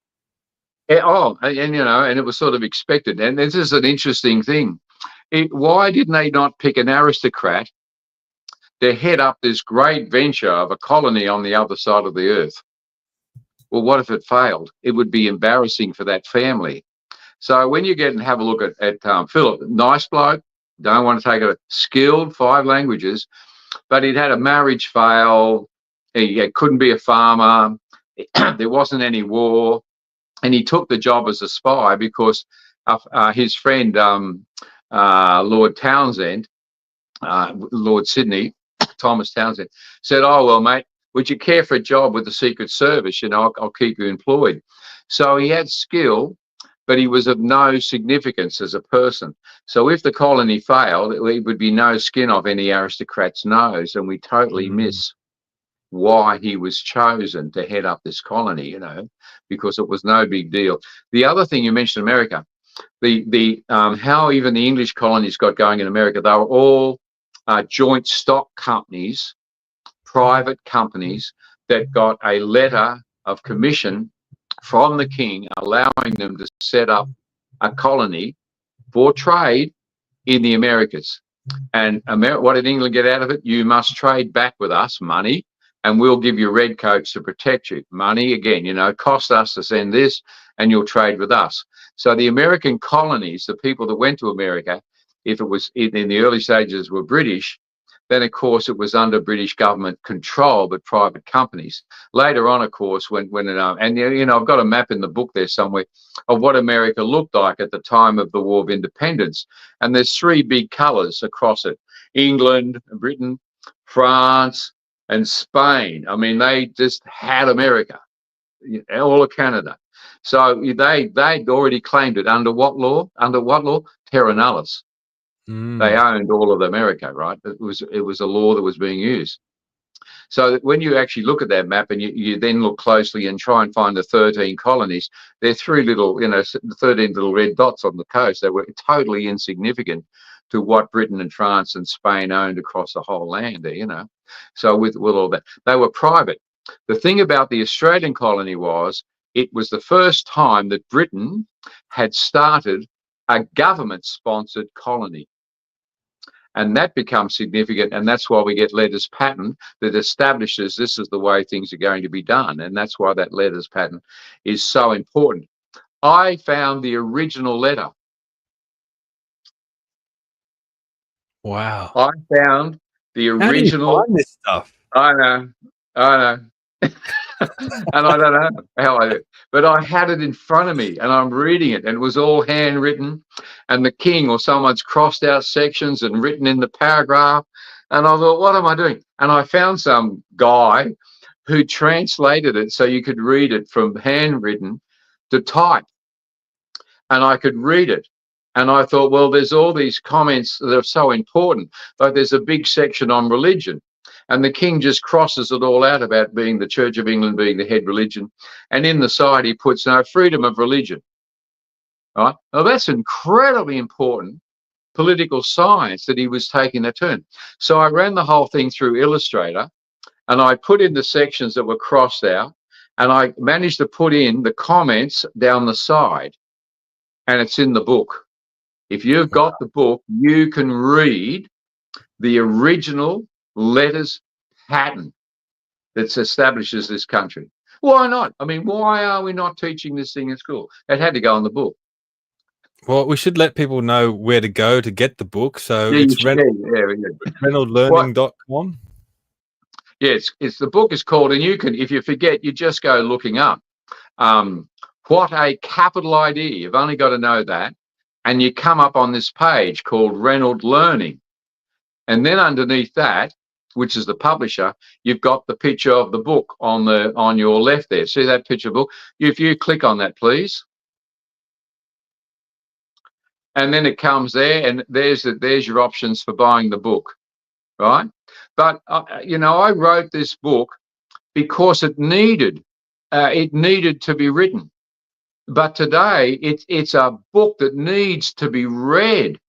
And you know, and it was sort of expected. And this is an interesting thing. Why didn't they not pick an aristocrat to head up this great venture of a colony on the other side of the earth? Well, what if it failed? It would be embarrassing for that family. So when you get and have a look at Philip, nice bloke, don't want to take it, skilled, 5 languages, but he'd had a marriage fail. He couldn't be a farmer. There wasn't any war. And he took the job as a spy because his friend, Lord Townsend, Lord Sydney, Thomas Townsend, said, oh, well, mate, would you care for a job with the Secret Service? You know, I'll keep you employed. So he had skill, but he was of no significance as a person. So if the colony failed, it would be no skin off any aristocrat's nose, and we totally miss why he was chosen to head up this colony, you know, because it was no big deal. The other thing you mentioned, America, how even the English colonies got going in America, they were all joint stock companies, private companies that got a letter of commission from the king allowing them to set up a colony for trade in the Americas. And what did England get out of it? You must trade back with us, money, and we'll give you redcoats to protect you. Money, again, you know, cost us to send this, and you'll trade with us. So the American colonies, the people that went to America, if it was in the early stages were British, then of course it was under British government control, but private companies. Later on, of course, and you know, I've got a map in the book there somewhere of what America looked like at the time of the War of Independence. And there's three big colours across it: England, Britain, France, and Spain. I mean, they just had America, all of Canada. So they'd already claimed it under what law? Under what law? Terra nullius. They owned all of America, right? It was a law that was being used. So that when you actually look at that map and you then look closely and try and find the 13 colonies, they're 13 little red dots on the coast. They were totally insignificant to what Britain and France and Spain owned across the whole land there, you know. So with all that, they were private. The thing about the Australian colony was it was the first time that Britain had started a government-sponsored colony. And that becomes significant, and that's why we get letters pattern that establishes this is the way things are going to be done, and that's why that letters pattern is so important. I found the original letter. Wow. I found the original. How do you find this stuff? I know. And I don't know how I did, but I had it in front of me and I'm reading it, and it was all handwritten, and the king or someone's crossed out sections and written in the paragraph. And I thought, what am I doing? And I found some guy who translated it so you could read it from handwritten to type, and I could read it. And I thought, well, there's all these comments that are so important. Like there's a big section on religion. And the king just crosses it all out about being the Church of England being the head religion. And in the side, he puts no freedom of religion. Right? Well, that's incredibly important political science that he was taking a turn. So I ran the whole thing through Illustrator, and I put in the sections that were crossed out, and I managed to put in the comments down the side, and it's in the book. If you've got the book, you can read the original letters pattern that establishes this country. Why not? I mean, why are we not teaching this thing in school? It had to go in the book. Well, we should let people know where to go to get the book. So it's reynoldslearning.com. Yes, it's the book is called, and you can, if you forget, you just go looking up what a capital ID. You've only got to know that, and you come up on this page called Reynolds Learning. And then underneath that, which is the publisher, you've got the picture of the book on your left there. See that picture of the book? If you click on that, please. And then it comes there, and there's your options for buying the book, right? But you know, I wrote this book because it needed to be written. But today, it's a book that needs to be read.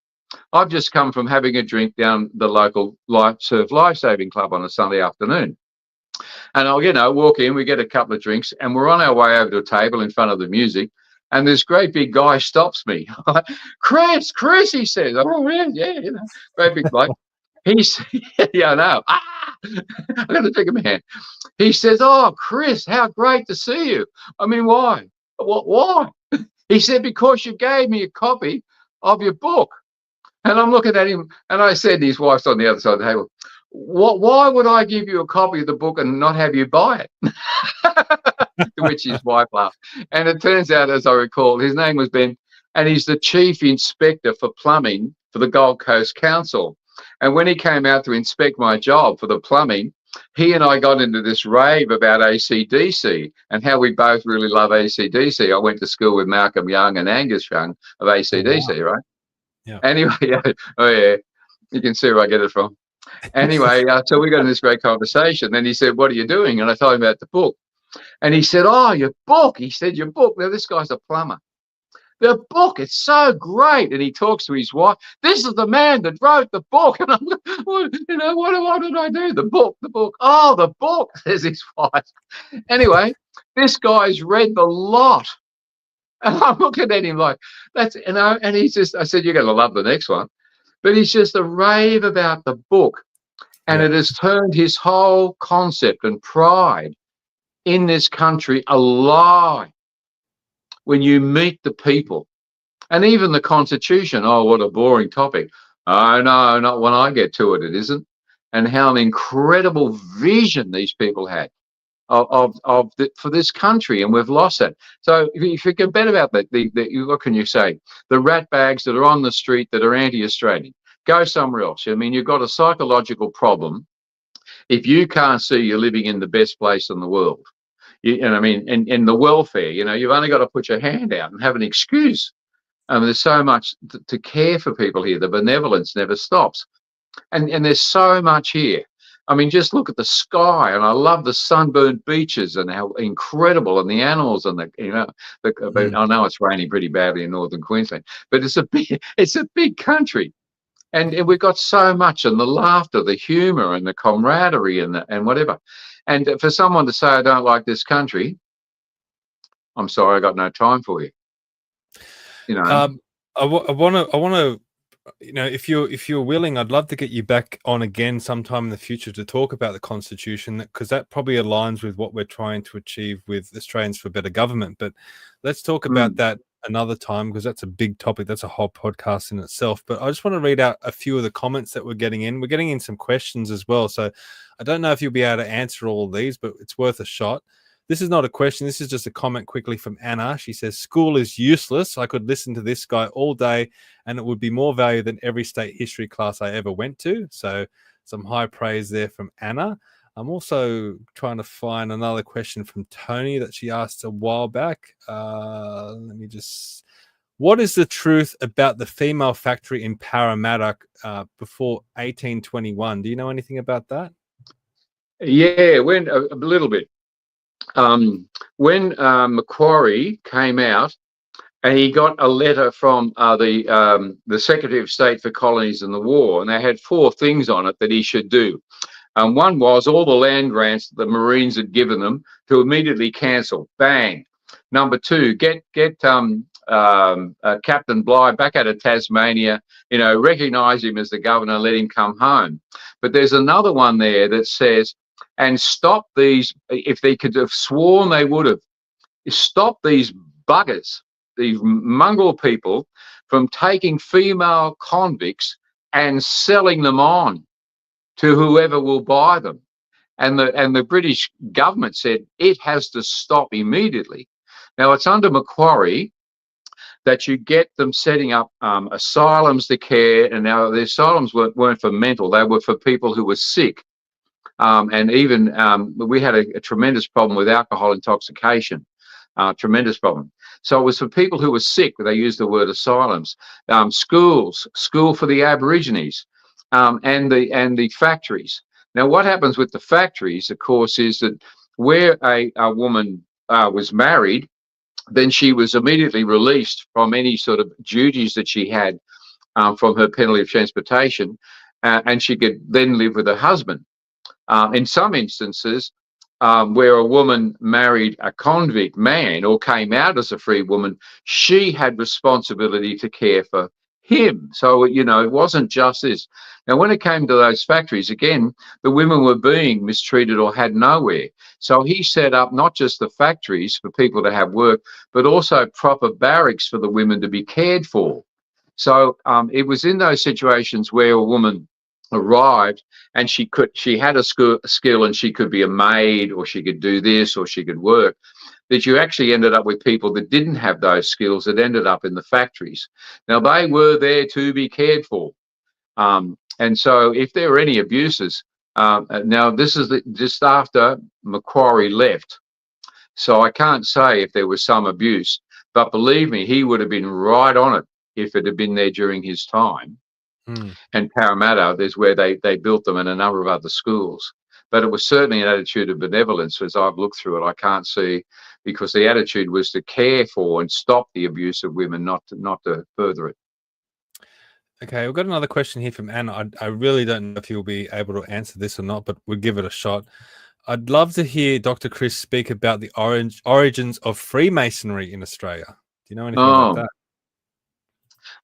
I've just come from having a drink down the local surf lifesaving club on a Sunday afternoon. And I'll, you know, walk in, we get a couple of drinks, and we're on our way over to a table in front of the music. And this great big guy stops me. Chris, he says, oh, yeah, you know, great big bloke. He's, yeah, I know. I got to take him a hand. He says, oh, Chris, how great to see you. I mean, why? Why? He said, because you gave me a copy of your book. And I'm looking at him, and I said, his wife's on the other side of the table, why would I give you a copy of the book and not have you buy it? To which his wife laughed. And it turns out, as I recall, his name was Ben, and he's the chief inspector for plumbing for the Gold Coast Council. And when he came out to inspect my job for the plumbing, he and I got into this rave about AC/DC and how we both really love AC/DC. I went to school with Malcolm Young and Angus Young of AC/DC, wow. Right? Yeah. Anyway, oh yeah, you can see where I get it from. Anyway, so we got in this great conversation. Then he said, what are you doing? And I told him about the book. And he said, oh, your book. He said, your book. Now, this guy's a plumber. The book, it's so great. And he talks to his wife. This is the man that wrote the book. And I'm like, you know, what did I do? The book. Oh, the book, says his wife. Anyway, this guy's read the lot. And I'm looking at him like, that's, you know, and he's just, I said, you're going to love the next one. But he's just a rave about the book. And it has turned his whole concept and pride in this country alive when you meet the people. And even the Constitution, oh, what a boring topic. Oh, no, not when I get to it, it isn't. And how an incredible vision these people had for this country, and we've lost that. So if you forget about that, what can you say? The rat bags that are on the street that are anti-Australian, go somewhere else. I mean, you've got a psychological problem if you can't see you're living in the best place in the world. And I mean, in the welfare, you know, you've only got to put your hand out and have an excuse. There's so much to care for people here. The benevolence never stops. And there's so much here. I mean, just look at the sky, and I love the sunburned beaches and how incredible, and the animals, and I know it's raining pretty badly in northern Queensland, but it's a big country, and we've got so much, and the laughter, the humour, and the camaraderie, and whatever. And for someone to say I don't like this country, I'm sorry, I got no time for you. You know, I want to. You know, if you're willing, I'd love to get you back on again sometime in the future to talk about the Constitution, because that probably aligns with what we're trying to achieve with Australians for Better Government. But let's talk about that another time, because that's a big topic. That's a whole podcast in itself. But I just want to read out a few of the comments that we're getting in. We're getting in some questions as well. So I don't know if you'll be able to answer all of these, but it's worth a shot. This is not a question. This is just a comment quickly from Anna. She says, school is useless. I could listen to this guy all day and it would be more value than every state history class I ever went to. So some high praise there from Anna. I'm also trying to find another question from Tony that she asked a while back. Let me just... What is the truth about the female factory in Parramatta before 1821? Do you know anything about that? Yeah, when a little bit. When Macquarie came out, and he got a letter from the Secretary of State for Colonies and the War, and they had 4 things on it that he should do. One was all the land grants that the Marines had given them to immediately cancel. Bang. Number 2, get Captain Bligh back out of Tasmania, you know, recognise him as the governor, let him come home. But there's another one there that says, and stop these, if they could have sworn they would have, stop these buggers, these mongrel people, from taking female convicts and selling them on to whoever will buy them. And the British government said it has to stop immediately. Now, it's under Macquarie that you get them setting up asylums to care, and now the asylums weren't for mental, they were for people who were sick. And even we had a tremendous problem with alcohol intoxication, tremendous problem. So it was for people who were sick, they used the word asylums. School for the Aborigines, and the factories. Now, what happens with the factories, of course, is that where a woman was married, then she was immediately released from any sort of duties that she had from her penalty of transportation, and she could then live with her husband. In some instances, where a woman married a convict man or came out as a free woman, she had responsibility to care for him. So, you know, it wasn't just this. Now, when it came to those factories, again, the women were being mistreated or had nowhere. So he set up not just the factories for people to have work, but also proper barracks for the women to be cared for. So it was in those situations where a woman arrived and she had a skill and she could be a maid, or she could do this, or she could work, that you actually ended up with people that didn't have those skills that ended up in the factories. Now, they were there to be cared for. And so if there were any abuses, now this is just after Macquarie left. So I can't say if there was some abuse, but believe me, he would have been right on it if it had been there during his time. And Parramatta, there's where they built them, and a number of other schools. But it was certainly an attitude of benevolence. As I've looked through it, I can't see, because the attitude was to care for and stop the abuse of women, not to further it. Okay, we've got another question here from Anna. I really don't know if you'll be able to answer this or not, but we'll give it a shot. I'd love to hear Dr. Chris speak about the origins of Freemasonry in Australia. you know anything about that?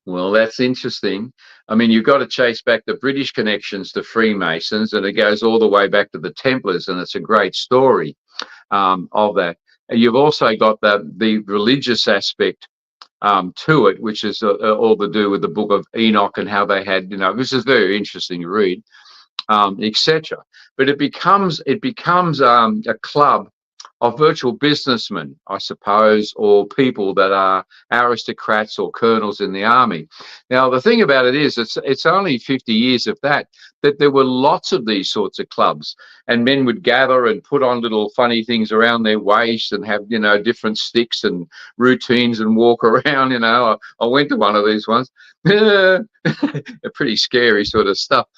Well, that's interesting. I mean, you've got to chase back the British connections to Freemasons, and it goes all the way back to the Templars, and it's a great story of that. And you've also got the religious aspect to it, which is all to do with the Book of Enoch and how they had, this is very interesting to read, etc. But it becomes a club of virtual businessmen, I suppose, or people that are aristocrats or colonels in the army. Now, the thing about it is, it's only 50 years of that there were lots of these sorts of clubs, and men would gather and put on little funny things around their waist and have, different sticks and routines and walk around. I went to one of these ones. Pretty scary sort of stuff.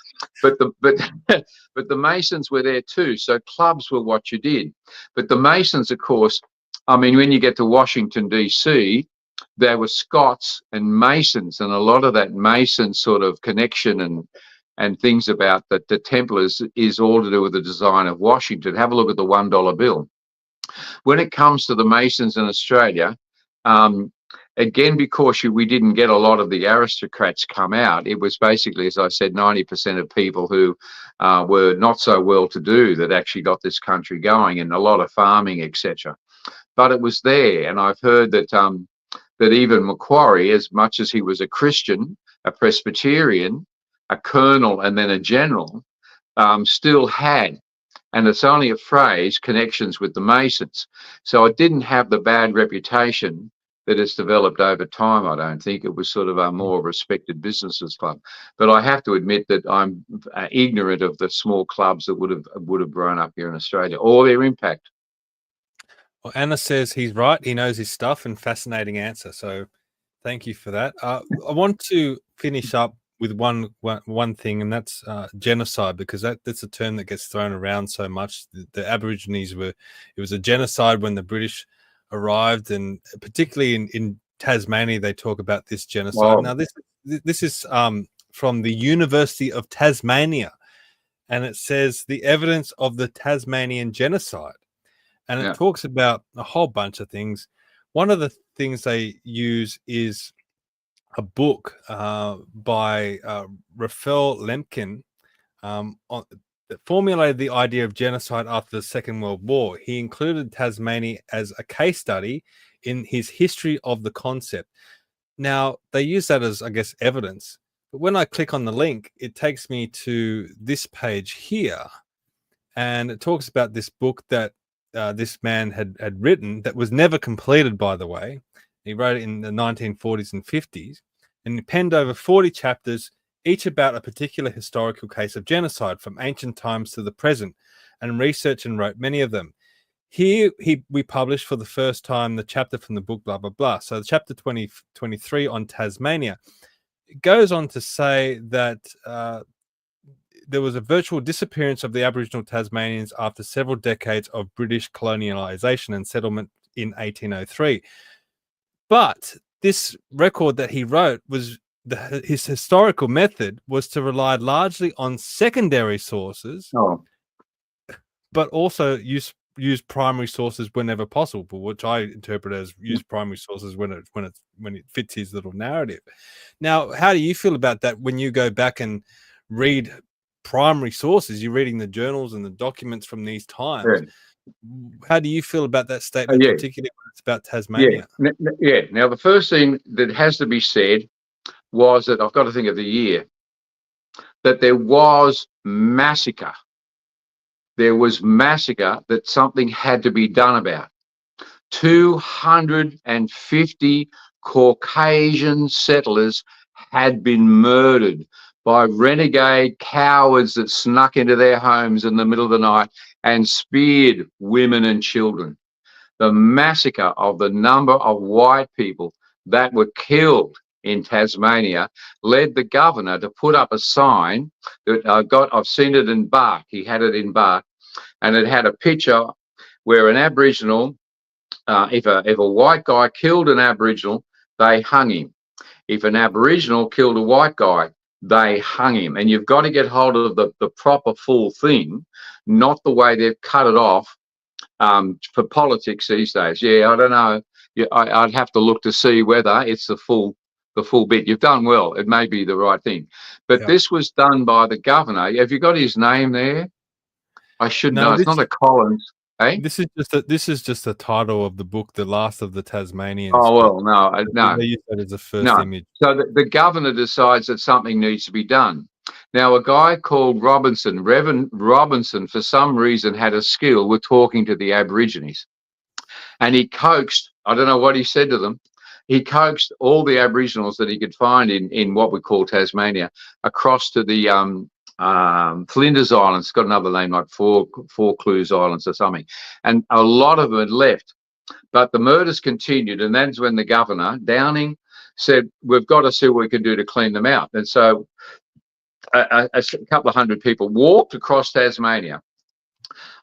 But the Masons were there too, so clubs were what you did. But the Masons, of course, I mean, when you get to Washington, D.C., there were Scots and Masons, and a lot of that Mason sort of connection and things about the Templars is all to do with the design of Washington. Have a look at the $1 bill. When it comes to the Masons in Australia, again, because we didn't get a lot of the aristocrats come out, it was basically, as I said, 90% of people who were not so well-to-do that actually got this country going, and a lot of farming, etc. But it was there, and I've heard that that even Macquarie, as much as he was a Christian, a Presbyterian, a colonel, and then a general, still had, and it's only a phrase, connections with the Masons. So it didn't have the bad reputation that it's developed over time. I don't think it was sort of a more respected businesses club. But I have to admit that I'm ignorant of the small clubs that would have grown up here in Australia or their impact. Well, Anna says he's right. He knows his stuff, and fascinating answer. So thank you for that. I want to finish up with one thing, and that's genocide, because that's a term that gets thrown around so much. The Aborigines it was a genocide when the British arrived, and particularly in Tasmania, they talk about this genocide. Wow. Now, this is from the University of Tasmania, and it says the evidence of the Tasmanian genocide, and it talks about a whole bunch of things. One of the things they use is a book by Raphael Lemkin that formulated the idea of genocide after the Second World War. He included Tasmania as a case study in his history of the concept. Now, they use that as, I guess, evidence. But when I click on the link, it takes me to this page here. And it talks about this book that this man had written that was never completed, by the way. He wrote it in the 1940s and 50s, and he penned over 40 chapters, each about a particular historical case of genocide from ancient times to the present, and researched and wrote many of them. Here we published for the first time the chapter from the book, blah, blah, blah. So the chapter 23 on Tasmania, it goes on to say that there was a virtual disappearance of the Aboriginal Tasmanians after several decades of British colonialisation and settlement in 1803. But this record that he wrote was his historical method was to rely largely on secondary sources, but also use primary sources whenever possible, which I interpret as use primary sources when it fits his little narrative. Now, how do you feel about that when you go back and read primary sources? You're reading the journals and the documents from these times. Yeah. How do you feel about that statement, particularly when it's about Tasmania? Yeah. Now, the first thing that has to be said was that I've got to think of the year, that there was massacre. There was massacre that something had to be done about. 250 Caucasian settlers had been murdered by renegade cowards that snuck into their homes in the middle of the night and speared women and children. The massacre of the number of white people that were killed in Tasmania led the governor to put up a sign that I've seen it in bark. He had it in bark, and it had a picture where an Aboriginal, if a white guy killed an Aboriginal, they hung him. If an Aboriginal killed a white guy, they hung him. And you've got to get hold of the proper full thing, not the way they've cut it off for politics these days. Yeah, I don't know. I'd have to look to see whether it's the full bit. You've done well. It may be the right thing. But this was done by the governor. Have you got his name there? I should know. It's not a Collins. Eh? This is just the title of the book, The Last of the Tasmanians. Oh, well, no. They use that as the first image. So the governor decides that something needs to be done. Now, a guy called Reverend Robinson, for some reason, had a skill with talking to the Aborigines. And he coaxed, I don't know what he said to them, he coaxed all the Aboriginals that he could find in what we call Tasmania across to the Flinders Islands. It's got another name like Four Clues Islands or something. And a lot of them had left. But the murders continued, and that's when the governor, Downing, said, we've got to see what we can do to clean them out. And so a couple of hundred people walked across Tasmania.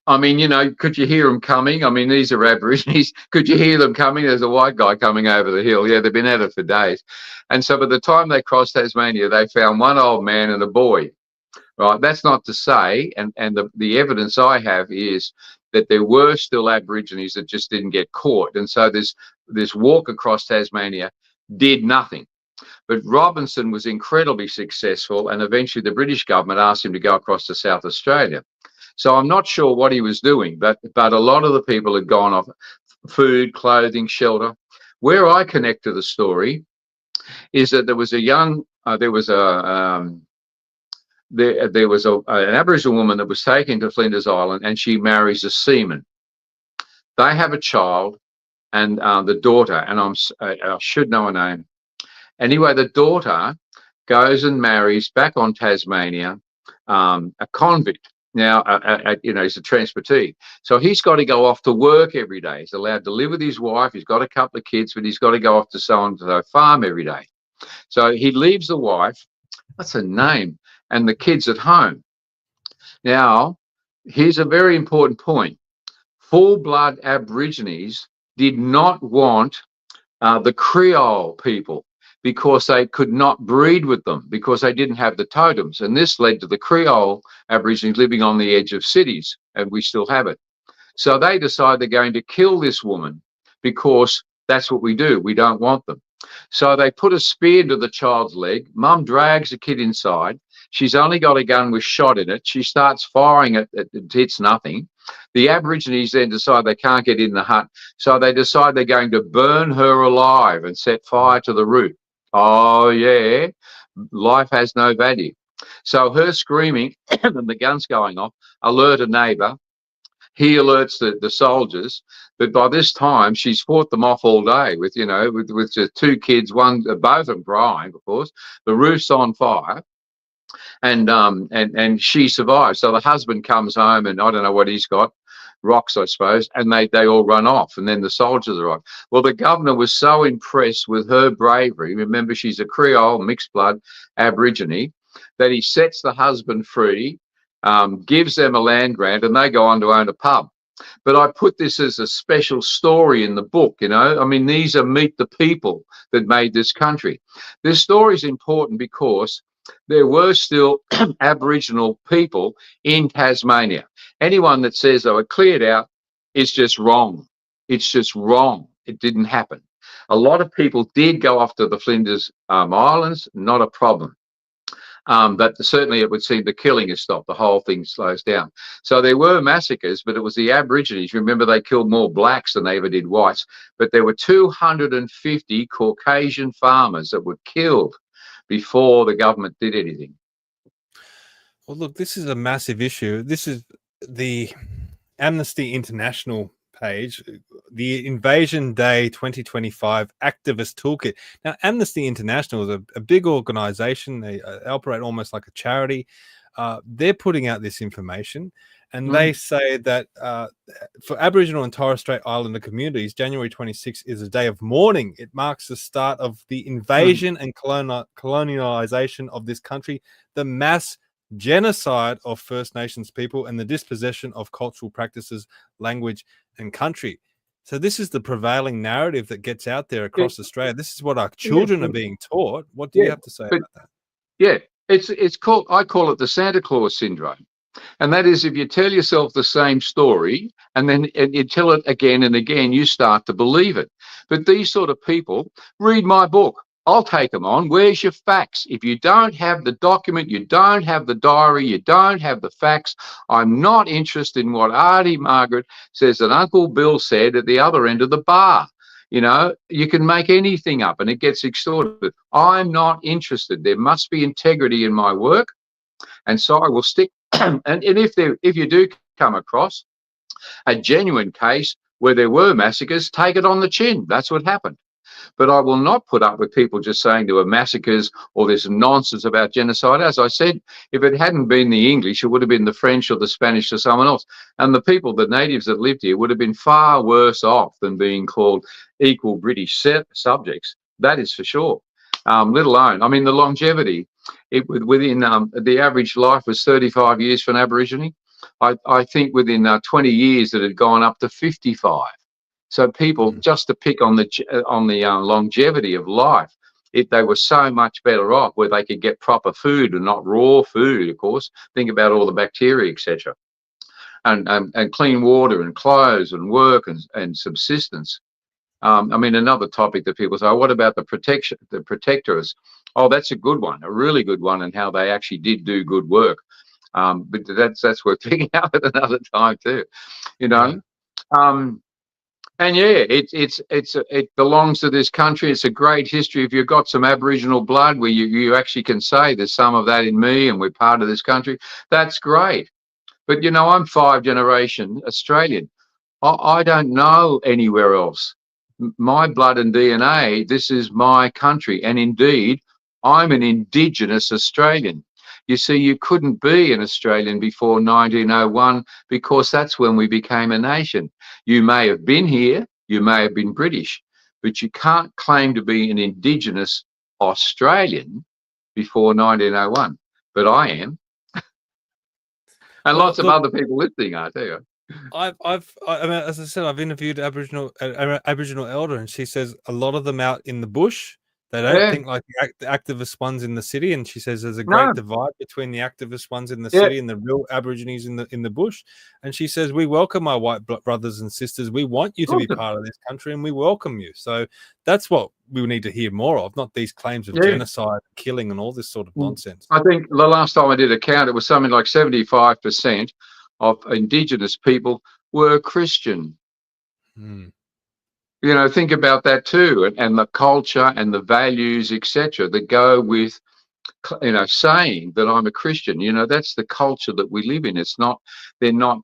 I mean, you know, could you hear them coming? I mean, these are Aborigines. Could you hear them coming? There's a white guy coming over the hill. Yeah, they've been at it for days. And so by the time they crossed Tasmania, they found one old man and a boy. Right, that's not to say, and the evidence I have is that there were still Aborigines that just didn't get caught. And so this walk across Tasmania did nothing. But Robinson was incredibly successful, and eventually the British government asked him to go across to South Australia. So I'm not sure what he was doing, but a lot of the people had gone off food, clothing, shelter. Where I connect to the story is that there was an Aboriginal woman that was taken to Flinders Island, and she marries a seaman. They have a child, and the daughter, and I should know her name. Anyway, the daughter goes and marries back on Tasmania a convict. Now, you know, he's a transportee. So he's got to go off to work every day. He's allowed to live with his wife. He's got a couple of kids, but he's got to go off to so-and-so farm every day. So he leaves the wife, what's her name, and the kids at home. Now, here's a very important point. Full-blood Aborigines did not want the Creole people, because they could not breed with them, because they didn't have the totems. And this led to the Creole Aborigines living on the edge of cities, and we still have it. So they decide they're going to kill this woman, because that's what we do. We don't want them. So they put a spear to the child's leg. Mum drags the kid inside. She's only got a gun with shot in it. She starts firing it. It hits nothing. The Aborigines then decide they can't get in the hut. So they decide they're going to burn her alive and set fire to the roof. Oh, yeah, life has no value. So her screaming and the guns going off alert a neighbour. He alerts the soldiers, but by this time she's fought them off all day with, you know, with just two kids, both of them crying, of course. The roof's on fire, and she survives. So the husband comes home, and I don't know what he's got. Rocks, I suppose, and they all run off, and then the soldiers arrive. Well, the governor was so impressed with her bravery, remember she's a Creole, mixed blood Aborigine, that he sets the husband free, gives them a land grant, and they go on to own a pub. But I put this as a special story in the book, you know. I mean, these are meet the people that made this country. This story is important because there were still Aboriginal people in Tasmania. Anyone that says they were cleared out is just wrong. It's just wrong. It didn't happen. A lot of people did go off to the Flinders Islands, not a problem. But certainly it would seem the killing has stopped. The whole thing slows down. So there were massacres, but it was the Aborigines. Remember, they killed more blacks than they ever did whites. But there were 250 Caucasian farmers that were killed before the government did anything. Well, look, this is a massive issue. This is the Amnesty International page, the Invasion Day 2025 Activist Toolkit. Now, Amnesty International is a big organization. They operate almost like a charity. They're putting out this information, and they say that for Aboriginal and Torres Strait Islander communities, January 26th is a day of mourning. It marks the start of the invasion and colonization of this country, the mass genocide of First Nations people, and the dispossession of cultural practices, language, and country. So this is the prevailing narrative that gets out there across Australia. This is what our children are being taught. What do you have to say about that? Yeah, it's called, I call it the Santa Claus syndrome. And that is, if you tell yourself the same story and then you tell it again and again, you start to believe it. But these sort of people, read my book. I'll take them on. Where's your facts? If you don't have the document, you don't have the diary, you don't have the facts, I'm not interested in what Auntie Margaret says that Uncle Bill said at the other end of the bar. You know, you can make anything up and it gets extorted. I'm not interested. There must be integrity in my work. And so I will stick. And if you do come across a genuine case where there were massacres, take it on the chin. That's what happened. But I will not put up with people just saying there were massacres or there's nonsense about genocide. As I said, if it hadn't been the English, it would have been the French or the Spanish or someone else. And the people, the natives that lived here, would have been far worse off than being called equal British subjects. That is for sure. Let alone, I mean, the longevity, within the average life was 35 years for an Aborigine. I think within 20 years it had gone up to 55. So people, just to pick on the longevity of life, they were so much better off where they could get proper food and not raw food, of course. Think about all the bacteria, etc. And clean water and clothes and work and subsistence. I mean, another topic that people say, what about the protectors? Oh, that's a good one, a really good one, and how they actually did do good work. But that's worth picking up at another time too, you know. And yeah, it belongs to this country. It's a great history. If you've got some Aboriginal blood where you actually can say there's some of that in me and we're part of this country, that's great. But, you know, I'm 5th-generation Australian. I don't know anywhere else. My blood and DNA, this is my country. And indeed, I'm an Indigenous Australian. You see, you couldn't be an Australian before 1901 because that's when we became a nation. You may have been here, you may have been British, but you can't claim to be an Indigenous Australian before 1901. But I am. And lots of other people listening are too. I mean, as I said, I've interviewed Aboriginal elder, and she says a lot of them out in the bush. They don't think like the activist ones in the city, and she says there's a great divide between the activist ones in the city and the real Aborigines in the bush. And she says we welcome our white brothers and sisters. We want you to be part of this country, and we welcome you. So that's what we need to hear more of, not these claims of genocide, killing, and all this sort of nonsense. I think the last time I did a count, it was something like 75% of Indigenous people were Christian. You know, think about that too, and the culture and the values, etc., that go with, you know, saying that I'm a Christian. You know, that's the culture that we live in. It's not, they're not,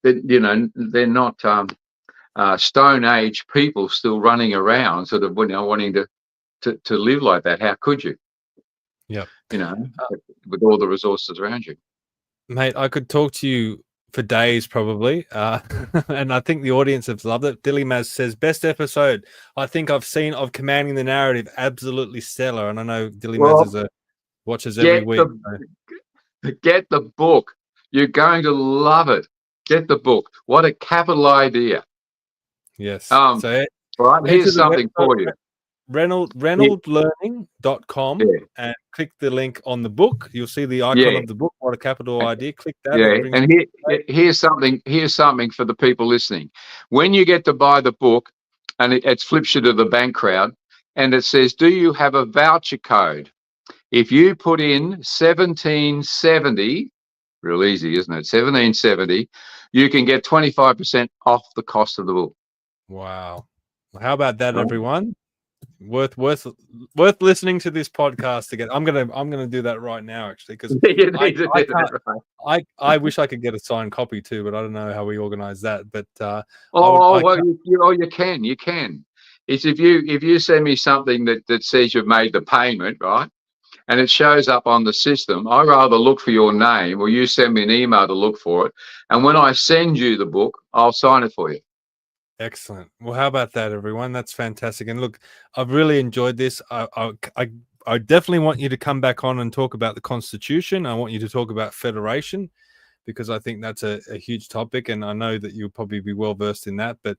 they're not Stone Age people still running around, sort of, you know, wanting to live like that. How could you? Yeah, you know, with all the resources around you, mate. I could talk to you for days probably, and I think the audience have loved it. Dilly Maz says best episode I think I've seen of Commanding the Narrative, absolutely stellar. And I know Dilly Maz watches every week. Get the book, you're going to love it. Get the book. What a capital idea. Yes. So right, here's something for you. Reynoldslearning.com and click the link on the book. You'll see the icon of the book. What a capital idea. Click that. And here's something for the people listening. When you get to buy the book and it flips you to the bank crowd and it says, do you have a voucher code? If you put in 1770, real easy, isn't it? 1770, you can get 25% off the cost of the book. Wow. How about that, everyone? Worth listening to this podcast again. I'm gonna do that right now, actually, because I wish I could get a signed copy too, but I don't know how we organize that. But you can. It's if you send me something that says you've made the payment, right, and it shows up on the system, I rather look for your name, or you send me an email to look for it, and when I send you the book, I'll sign it for you. Excellent. Well, how about that, everyone? That's fantastic. And look, I've really enjoyed this. I definitely want you to come back on and talk about the Constitution. I want you to talk about federation, because I think that's a huge topic, and I know that you'll probably be well versed in that. But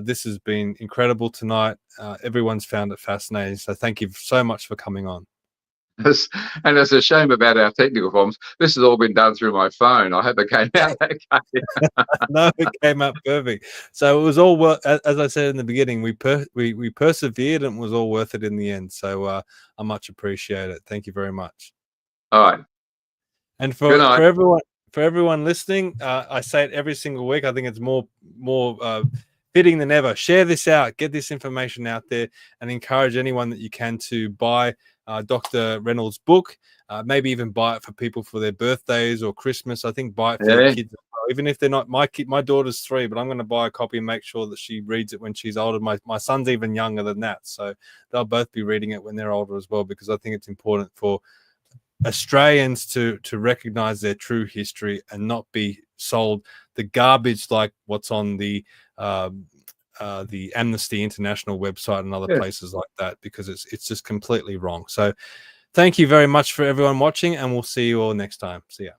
this has been incredible tonight. Everyone's found it fascinating. So thank you so much for coming on. And it's a shame about our technical problems. This has all been done through my phone. I hope it came out okay. No, it came out perfect. So it was all worth. As I said in the beginning, we persevered, and it was all worth it in the end. So I much appreciate it. Thank you very much. All right. And for everyone listening, I say it every single week. I think it's more fitting than ever. Share this out, get this information out there, and encourage anyone that you can to buy Dr. Reynolds' book. Maybe even buy it for people for their birthdays or Christmas. I think buy it for their kids as well. Even if they're not my daughter's 3, but I'm going to buy a copy and make sure that she reads it when she's older. My son's even younger than that, so they'll both be reading it when they're older as well, because I think it's important for Australians to recognize their true history and not be sold the garbage like what's on the Amnesty International website and other places like that, because it's just completely wrong. So thank you very much for everyone watching, and we'll see you all next time. See ya.